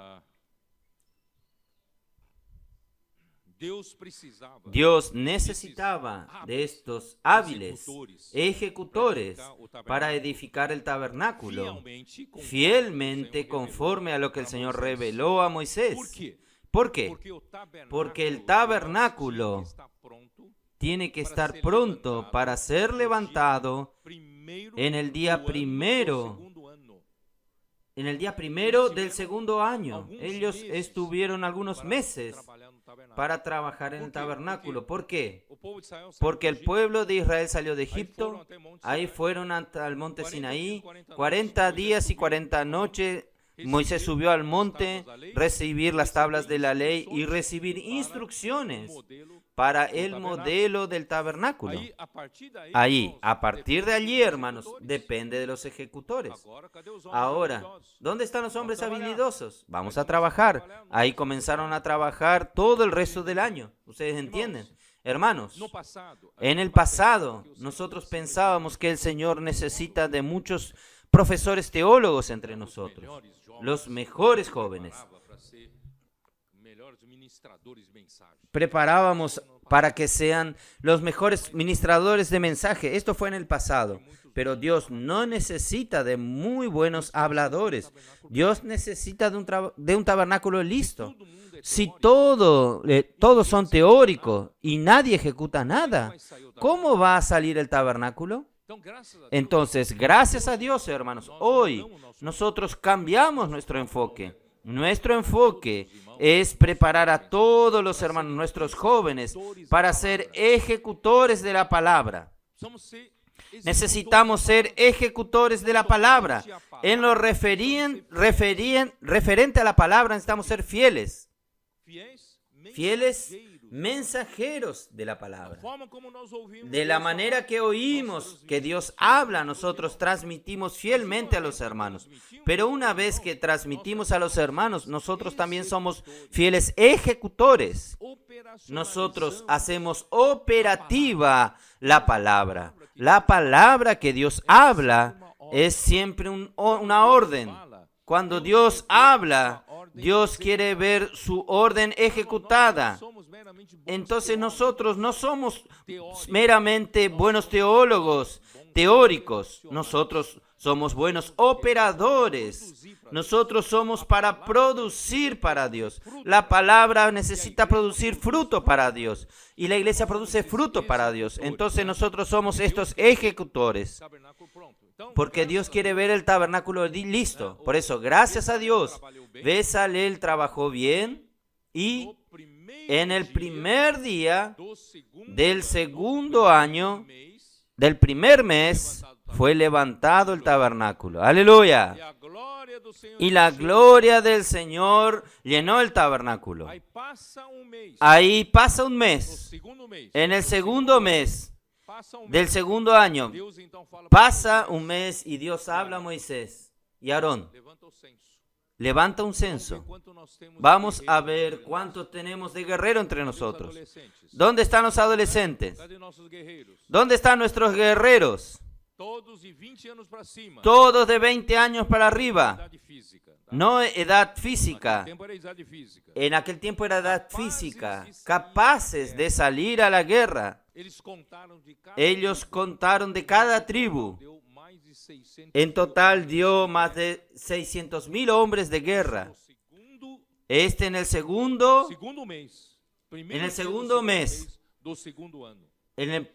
A: Dios necesitaba de estos hábiles ejecutores para edificar el tabernáculo, fielmente conforme a lo que el Señor reveló a Moisés. ¿Por qué? Porque el tabernáculo tiene que estar pronto para ser levantado en el día primero del segundo año. Ellos estuvieron algunos meses para trabajar en el tabernáculo. ¿Por qué? Porque el pueblo de Israel salió de Egipto, ahí fueron al monte Sinaí, 40 días y 40 noches. Moisés subió al monte, recibir las tablas de la ley y recibir instrucciones para el modelo del tabernáculo. A partir de allí, hermanos, depende de los ejecutores. Ahora, ¿dónde están los hombres habilidosos? Vamos a trabajar. Ahí comenzaron a trabajar todo el resto del año. ¿Ustedes entienden? Hermanos, en el pasado nosotros pensábamos que el Señor necesita de muchos profesores teólogos entre nosotros, los mejores jóvenes. Preparábamos para que sean los mejores ministradores de mensaje. Esto fue en el pasado. Pero Dios no necesita de muy buenos habladores. Dios necesita de un tabernáculo listo. Si todos son teóricos y nadie ejecuta nada, ¿cómo va a salir el tabernáculo? Entonces, gracias a Dios, hermanos, hoy nosotros cambiamos nuestro enfoque. Nuestro enfoque es preparar a todos los hermanos, nuestros jóvenes, para ser ejecutores de la palabra. Necesitamos ser ejecutores de la palabra. En lo referente a la palabra, necesitamos ser fieles. Fieles mensajeros de la palabra. De la manera que oímos que Dios habla, nosotros transmitimos fielmente a los hermanos. Pero una vez que transmitimos a los hermanos, nosotros también somos fieles ejecutores. Nosotros hacemos operativa la palabra. La palabra que Dios habla es siempre una orden. Cuando Dios habla, Dios quiere ver su orden ejecutada. Entonces nosotros no somos meramente buenos teólogos, teóricos. Nosotros somos buenos operadores. Nosotros somos para producir para Dios. La palabra necesita producir fruto para Dios. Y la iglesia produce fruto para Dios. Entonces nosotros somos estos ejecutores. Porque Dios quiere ver el tabernáculo listo. Por eso, gracias a Dios, Bezalel trabajó bien y en el primer día del segundo año, del primer mes, fue levantado el tabernáculo. Aleluya.
B: E a glória do Senhor
A: Y la gloria del Señor llenó el tabernáculo.
B: Aí passa mês.
A: Ahí pasa un
B: No
A: mes.
B: segundo mês.
A: En el segundo mes
B: Passa mês.
A: del segundo año
B: Deus então fala
A: pasa un mes y Dios habla a Moisés y a Aarón.
B: levanta o censo.
A: Levanta un
B: Vamos ver
A: censo.
B: quanto nós temos de
A: Vamos a
B: guerreiros
A: ver
B: entre nós.
A: cuánto tenemos de guerrero entre
B: Cadê os
A: nosotros.
B: adolescentes?
A: ¿Dónde están los adolescentes?
B: Cadê nossos guerreiros?
A: ¿Dónde están nuestros guerreros?
B: Todos de 20 anos para cima.
A: Todos de 20 años para arriba.
B: Idade física. Tá?
A: No edad
B: Naquele
A: física.
B: tempo era idade física.
A: En aquel tiempo era edad física. Capaces de salir a la guerra.
B: Eles contaram de cada
A: Ellos contaron de cada tribu.
B: deu mais de 600
A: En total dio más de 600.000 hombres de guerra.
B: no segundo
A: En el segundo
B: mês.
A: En el segundo mes.
B: Do segundo ano.
A: en el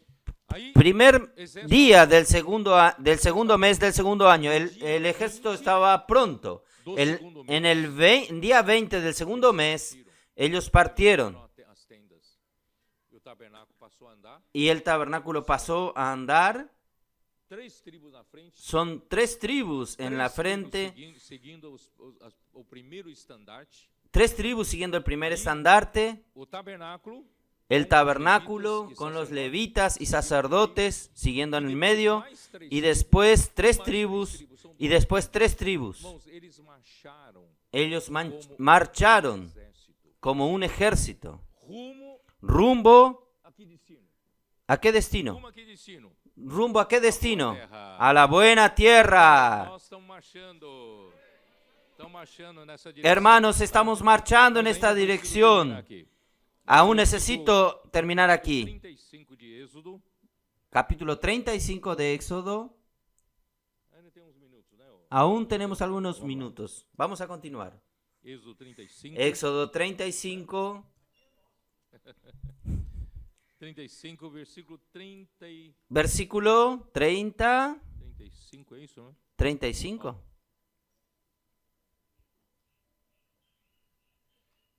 B: Aí
A: primer día del segundo mes del segundo año, el ejército estaba pronto. En el día 20 del segundo mes, ellos partieron
B: as tendas. E o tabernáculo passou a andar.
A: y el tabernáculo pasó a andar.
B: 3 tribos na frente.
A: Son 3 tribus en la
B: 3 tribos
A: frente,
B: seguindo o primeiro estandarte.
A: 3 tribus siguiendo el primer estandarte,
B: O tabernáculo.
A: el tabernáculo con los levitas y sacerdotes siguiendo en el medio, y después 3 tribus, y después 3 tribus.
B: Irmãos, eles marcharam
A: Ellos marcharon
B: exército.
A: como un ejército.
B: Rumo
A: ¿Rumbo
B: a que destino?
A: a qué destino?
B: Rumo a que destino?
A: ¿Rumbo a qué destino? A la buena tierra.
B: Nós estamos marchando. Estamos marchando nessa direção.
A: Hermanos, estamos marchando en esta dirección.
B: Aqui.
A: Aún necesito terminar aquí.
B: 35 de Êxodo.
A: Capítulo 35 de Éxodo.
B: Ainda tem uns minutos, né?
A: Aún tenemos algunos minutos. Vamos a continuar.
B: Êxodo 35.
A: Éxodo 35,
B: 35, versículo 30 e
A: versículo 30,
B: 35, é isso, né?
A: 35.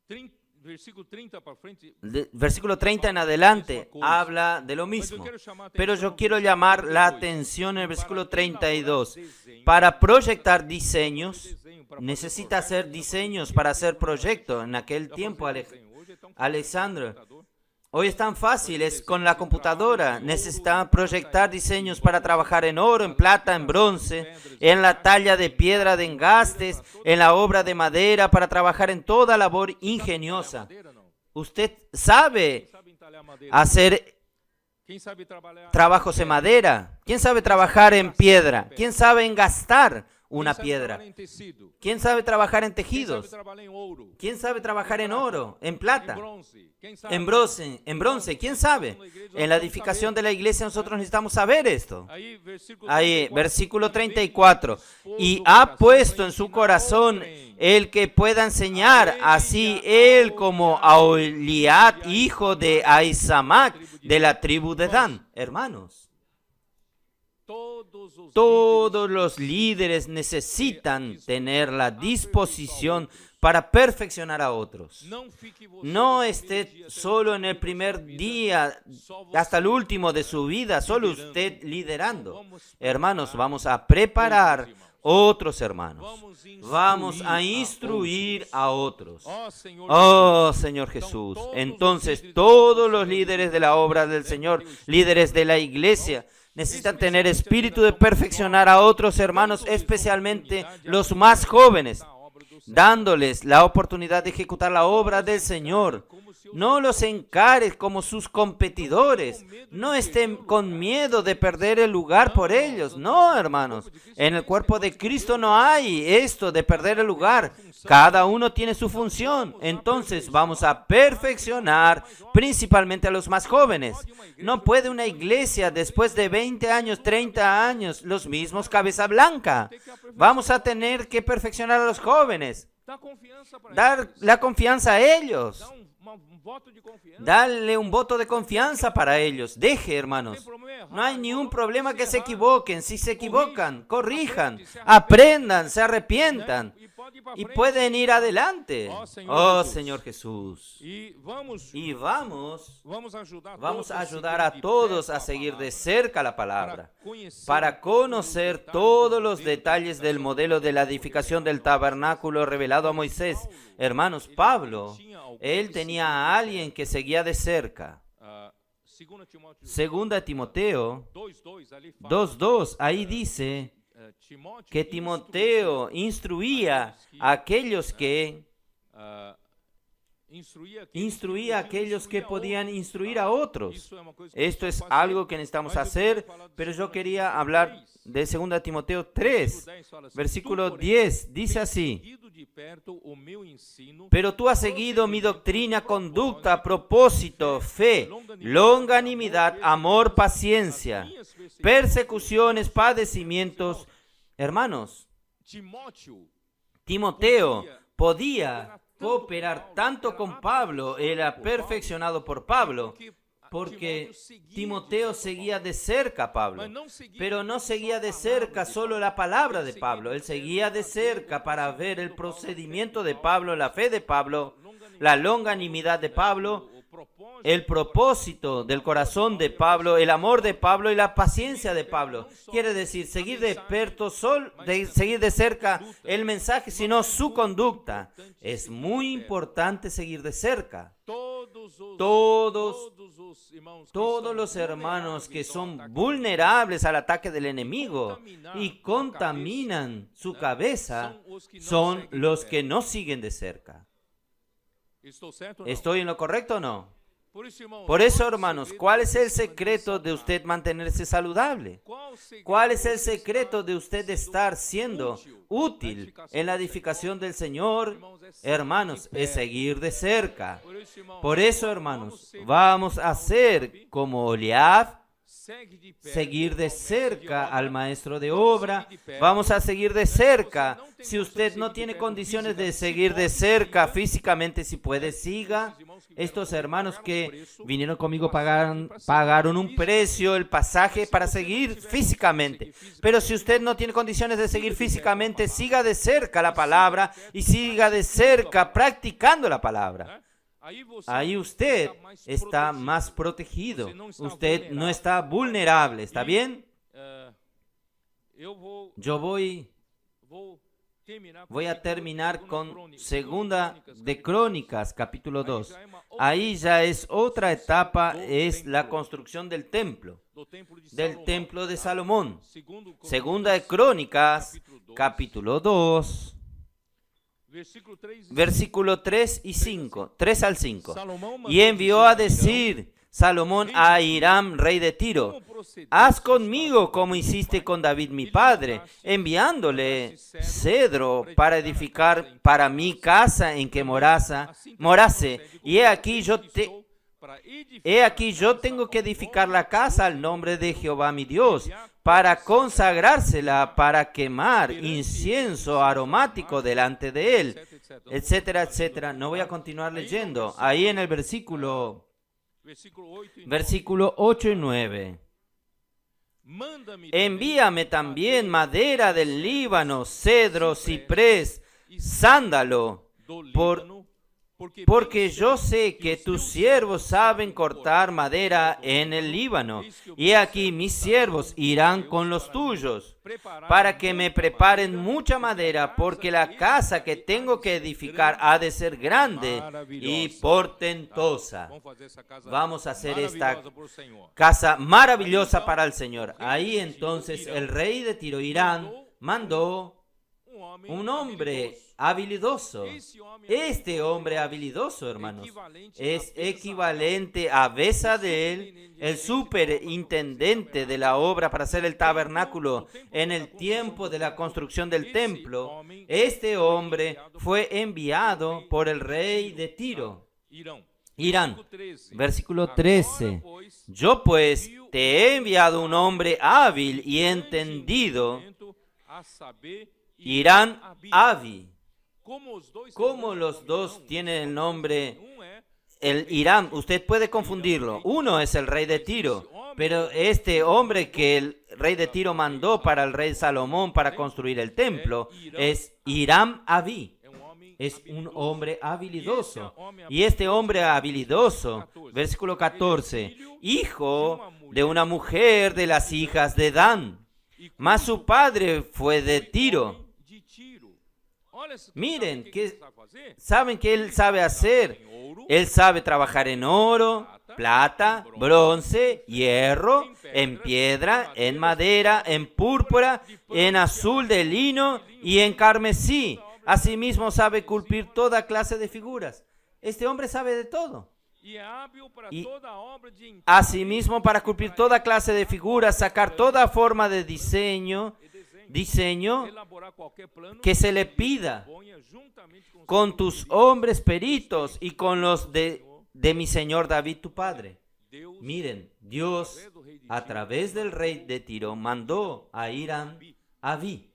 B: 30, versículo 30 para frente.
A: Versículo 30 en adelante habla de lo
B: Mas eu
A: mismo.
B: quero chamar a
A: Pero
B: atenção
A: yo quiero
B: no
A: llamar la
B: 32.
A: atención en el versículo
B: Para elaborar
A: 32.
B: desenho,
A: Para proyectar diseños,
B: desenho, para fazer
A: necesita
B: projetos,
A: hacer diseños para hacer proyectos. En aquel
B: para
A: tiempo,
B: fazer desenho. Hoje é tão fácil
A: Alexandre,
B: no computador.
A: hoy es tan fácil, es con la computadora. Necesitan proyectar diseños para trabajar en oro, en plata, en bronce, en la talla de piedra de engastes, en la obra de madera, para trabajar en toda labor ingeniosa.
B: Madeira, não.
A: Usted sabe
B: Quem sabe entalhar madeira?
A: hacer
B: Quem sabe trabalhar
A: trabajos en madera. ¿Quién sabe trabajar en piedra? ¿Quién sabe engastar una
B: Quem sabe
A: piedra?
B: trabalhar em tecido?
A: ¿Quién sabe trabajar en
B: Quem sabe
A: tejidos?
B: trabalhar em ouro?
A: ¿Quién sabe trabajar en oro, en
B: Em
A: plata,
B: bronze? Quem sabe?
A: en bronce? ¿Quién sabe? En la edificación de la iglesia nosotros necesitamos saber esto.
B: Aí, versículo
A: Ahí,
B: 34.
A: versículo 34. Y ha puesto en su corazón el que pueda enseñar, así él como a Oliat, hijo de Ahisamac, de la tribu de Dan. Hermanos, todos los líderes necesitan tener la disposición para perfeccionar a otros. No esté solo en el primer día hasta el último de su vida, solo usted liderando. Hermanos, vamos a preparar otros hermanos. Vamos a instruir a otros. Oh Señor Jesús. Entonces todos los líderes de la obra del Señor, líderes de la iglesia, necesitan tener espíritu de perfeccionar a otros hermanos, especialmente los más jóvenes, dándoles la oportunidad de ejecutar la obra del Señor. No los encares como sus competidores. No estén con miedo de perder el lugar por ellos. No, hermanos. En el cuerpo de Cristo no hay esto de perder el lugar. Cada uno tiene su función. Entonces vamos a perfeccionar principalmente a los más jóvenes. No puede una iglesia después de 20 años, 30 años, los mismos cabeza blanca. Vamos a tener que perfeccionar a los jóvenes. Dar la confianza a ellos. Dale un voto de confianza para ellos. Deje, hermanos. No hay ni un problema que se equivoquen. Si se equivocan, corrijan, aprendan, se arrepientan. y pueden ir adelante. Oh Señor Jesús. Y vamos a ayudar a todos a seguir de cerca la palabra, para conocer todos los detalles del modelo de la edificación del tabernáculo revelado a Moisés. Hermanos, Pablo, él tenía a alguien que seguía de cerca. Segunda Timoteo 2:2, ahí dice que Timoteo instruía a aquellos que podían instruir a otros. Esto es algo que necesitamos hacer, pero yo quería hablar de 2 Timoteo 3, versículo 10. Dice así: pero tú has seguido mi doctrina, conducta, propósito, fe, longanimidad, amor, paciencia, persecuciones, padecimientos. Hermanos, Timoteo podía cooperar tanto con Pablo, era perfeccionado por Pablo, porque Timoteo seguía de cerca a Pablo, pero no seguía de cerca solo la palabra de Pablo, él seguía de cerca para ver el procedimiento de Pablo, la fe de Pablo, la longanimidad de Pablo, el propósito del corazón de Pablo, el amor de Pablo y la paciencia de Pablo. Quiere decir, seguir seguir de cerca el mensaje, sino su conducta. Es muy importante seguir de cerca. Todos los hermanos que son vulnerables al ataque del enemigo y contaminan su cabeza son los que no siguen de cerca. ¿Estoy en lo correcto o no? Por eso, hermanos, ¿cuál es el secreto de usted mantenerse saludable? ¿Cuál es el secreto de usted estar siendo útil en la edificación del Señor? Hermanos, es seguir de cerca. Por eso, hermanos, vamos a hacer como Oliab, seguir de cerca al maestro de obra. Vamos a seguir de cerca. Si usted no tiene condiciones de seguir de cerca físicamente, si puede, siga. Estos hermanos que vinieron conmigo pagaron un precio, el pasaje para seguir físicamente. Pero si usted no tiene condiciones de seguir físicamente, siga de cerca la palabra y siga de cerca practicando la palabra. Ahí usted está más protegido. Usted no está vulnerable. ¿Está bien? Yo voy a terminar con 2 de Crónicas, capítulo 2. Ahí ya es otra etapa, es la construcción del templo de Salomón. 2 de Crónicas, capítulo 2. Versículo 3 y 5, 3 al 5. Y envió a decir Salomón a Hiram, rey de Tiro: haz conmigo como hiciste con David mi padre, enviándole cedro para edificar para mí casa en que morase. Y he aquí yo tengo que edificar la casa al nombre de Jehová mi Dios, para consagrársela, para quemar incienso aromático delante de él, etcétera, etcétera. No voy a continuar leyendo. Ahí en el versículo 8 y 9. Envíame también madera del Líbano, cedro, ciprés, sándalo, porque yo sé que tus siervos saben cortar madera en el Líbano, y aquí mis siervos irán con los tuyos, para que me preparen mucha madera, porque la casa que tengo que edificar ha de ser grande y portentosa. Vamos a hacer esta casa maravillosa para el Señor. Ahí entonces el rey de Tiro, Hiram, mandó un hombre habilidoso. Este hombre habilidoso, hermanos, es equivalente a Bezalel, el superintendente de la obra para hacer el tabernáculo en el tiempo de la construcción del templo. Este hombre fue enviado por el rey de Tiro, Hiram. Versículo 13. Yo pues te he enviado un hombre hábil y entendido, Hiram Abi. Como los dos tienen el nombre, el Hiram, usted puede confundirlo. Uno es el rey de Tiro, pero este hombre que el rey de Tiro mandó para el rey Salomón para construir el templo es Hiram Abí. Es un hombre habilidoso. Y este hombre habilidoso, versículo 14, hijo de una mujer de las hijas de Dan, mas su padre fue de Tiro. Miren, ¿saben qué él sabe hacer? Él sabe trabajar en oro, plata, bronce, hierro, en piedra, en madera, en púrpura, en azul de lino y en carmesí. Asimismo sabe esculpir toda clase de figuras. Este hombre sabe de todo. Y asimismo para esculpir toda clase de figuras, sacar toda forma de diseño que se le pida con tus hombres peritos y con los de mi señor David tu padre. Miren, Dios a través del rey de Tiro mandó a Hiram Abí.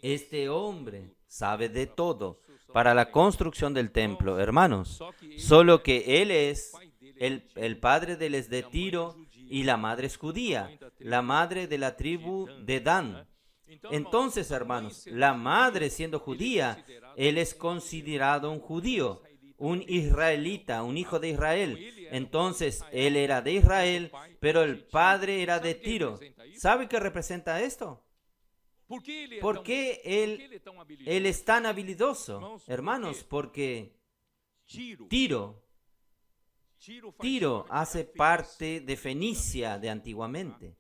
A: Este hombre sabe de todo para la construcción del templo, hermanos. Solo que él es, el padre de él es de Tiro y la madre es judía, la madre de la tribu de Dan. Entonces, hermanos, la madre siendo judía, él es considerado un judío, un israelita, un hijo de Israel. Entonces, él era de Israel, pero el padre era de Tiro. ¿Sabe qué representa esto? ¿Por qué él es tan habilidoso? Hermanos, porque Tiro hace parte de Fenicia de antiguamente.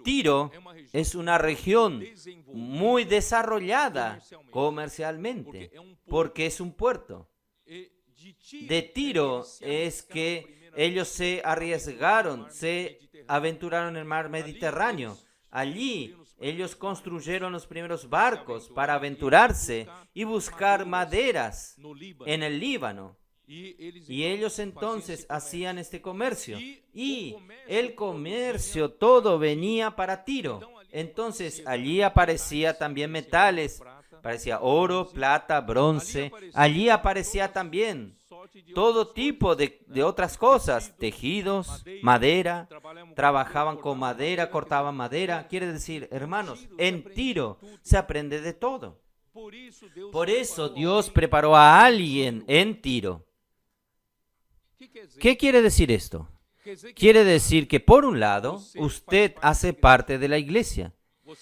A: Tiro es una región muy desarrollada comercialmente porque es un puerto. De Tiro es que ellos se arriesgaron, se aventuraron en el mar Mediterráneo. Allí ellos construyeron los primeros barcos para aventurarse y buscar maderas en el Líbano. Y ellos entonces hacían este comercio. Y el comercio todo venía para Tiro. Entonces allí aparecía también metales. Aparecía oro, plata, bronce. Allí aparecía también todo tipo de otras cosas. Tejidos, madera. Trabajaban con madera, cortaban madera. Quiere decir, hermanos, en Tiro se aprende de todo. Por eso Dios preparó a alguien en Tiro. ¿Qué quiere decir esto? Quiere decir que por un lado, usted hace parte de la iglesia.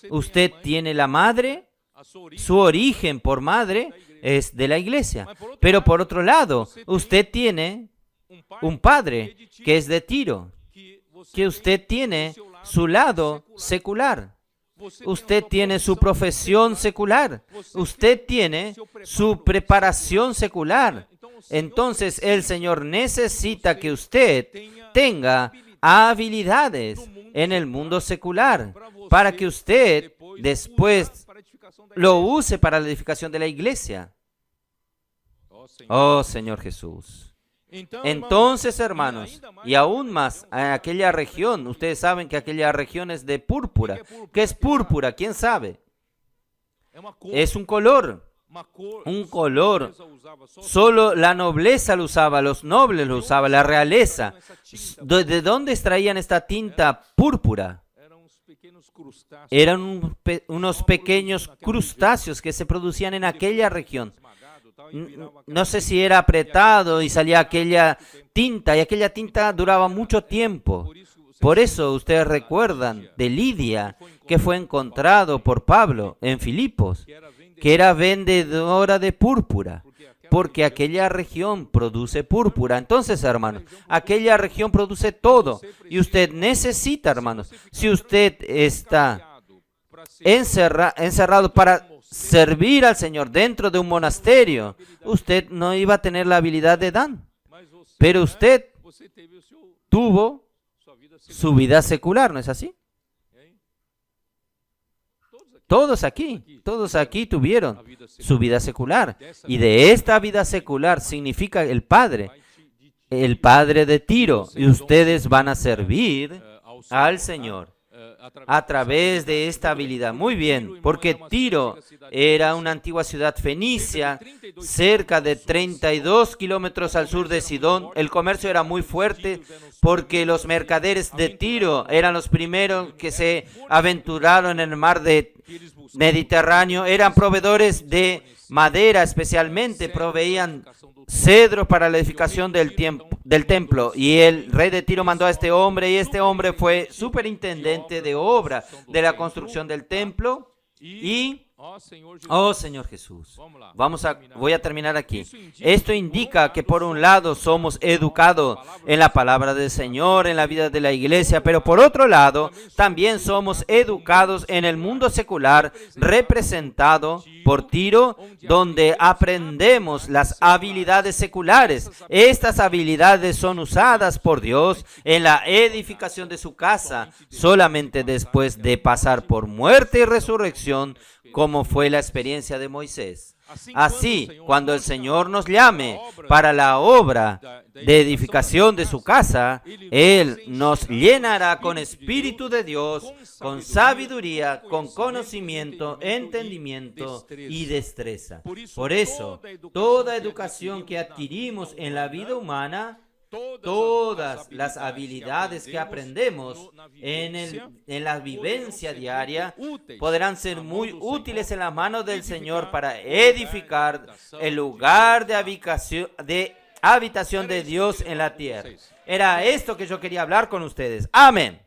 A: Usted tiene la madre, su origen por madre es de la iglesia. Pero por otro lado, usted tiene un padre que es de Tiro, que usted tiene su lado secular. Usted tiene su profesión secular. Usted tiene su preparación secular. Entonces el Señor necesita que usted tenga habilidades en el mundo secular para que usted después lo use para la edificación de la iglesia. Oh Señor Jesús. Entonces, hermanos, y aún más, en aquella región, ustedes saben que aquella región es de púrpura. ¿Qué es púrpura? ¿Quién sabe? Es un color. Un color. Solo la nobleza lo usaba, los nobles lo usaban, la realeza. ¿De dónde extraían esta tinta púrpura? Eran unos pequeños crustáceos que se producían en aquella región. No sé si era apretado y salía aquella tinta, y aquella tinta duraba mucho tiempo. Por eso ustedes recuerdan de Lidia, que fue encontrado por Pablo en Filipos, que era vendedora de púrpura, porque aquella región produce púrpura. Entonces, hermanos, aquella región produce todo, y usted necesita, hermanos, si usted está encerrado para servir al Señor dentro de un monasterio, usted no iba a tener la habilidad de Dan, pero usted tuvo su vida secular, ¿no es así? Todos aquí tuvieron su vida secular, y de esta vida secular significa el Padre de Tiro, y ustedes van a servir al Señor a través de esta habilidad. Muy bien, porque Tiro era una antigua ciudad fenicia, cerca de 32 kilómetros al sur de Sidón. El comercio era muy fuerte porque los mercaderes de Tiro eran los primeros que se aventuraron en el mar Mediterráneo. Eran proveedores de madera, especialmente proveían cedros para la edificación del templo. Y el rey de Tiro mandó a este hombre, y este hombre fue superintendente de obra de la construcción del templo. Y, oh Señor Jesús, voy a terminar aquí. Esto indica que por un lado somos educados en la palabra del Señor, en la vida de la iglesia, pero por otro lado también somos educados en el mundo secular representado por Tiro, donde aprendemos las habilidades seculares. Estas habilidades son usadas por Dios en la edificación de su casa, solamente después de pasar por muerte y resurrección, como fue la experiencia de Moisés. Así, cuando el Señor nos llame para la obra de edificación de su casa, Él nos llenará con Espíritu de Dios, con sabiduría, con conocimiento, entendimiento y destreza. Por eso, toda educación que adquirimos en la vida humana, todas las habilidades que aprendemos en la vivencia diaria podrán ser muy útiles en las manos del Señor para edificar el lugar de habitación de Dios en la tierra. Era esto que yo quería hablar con ustedes. Amén.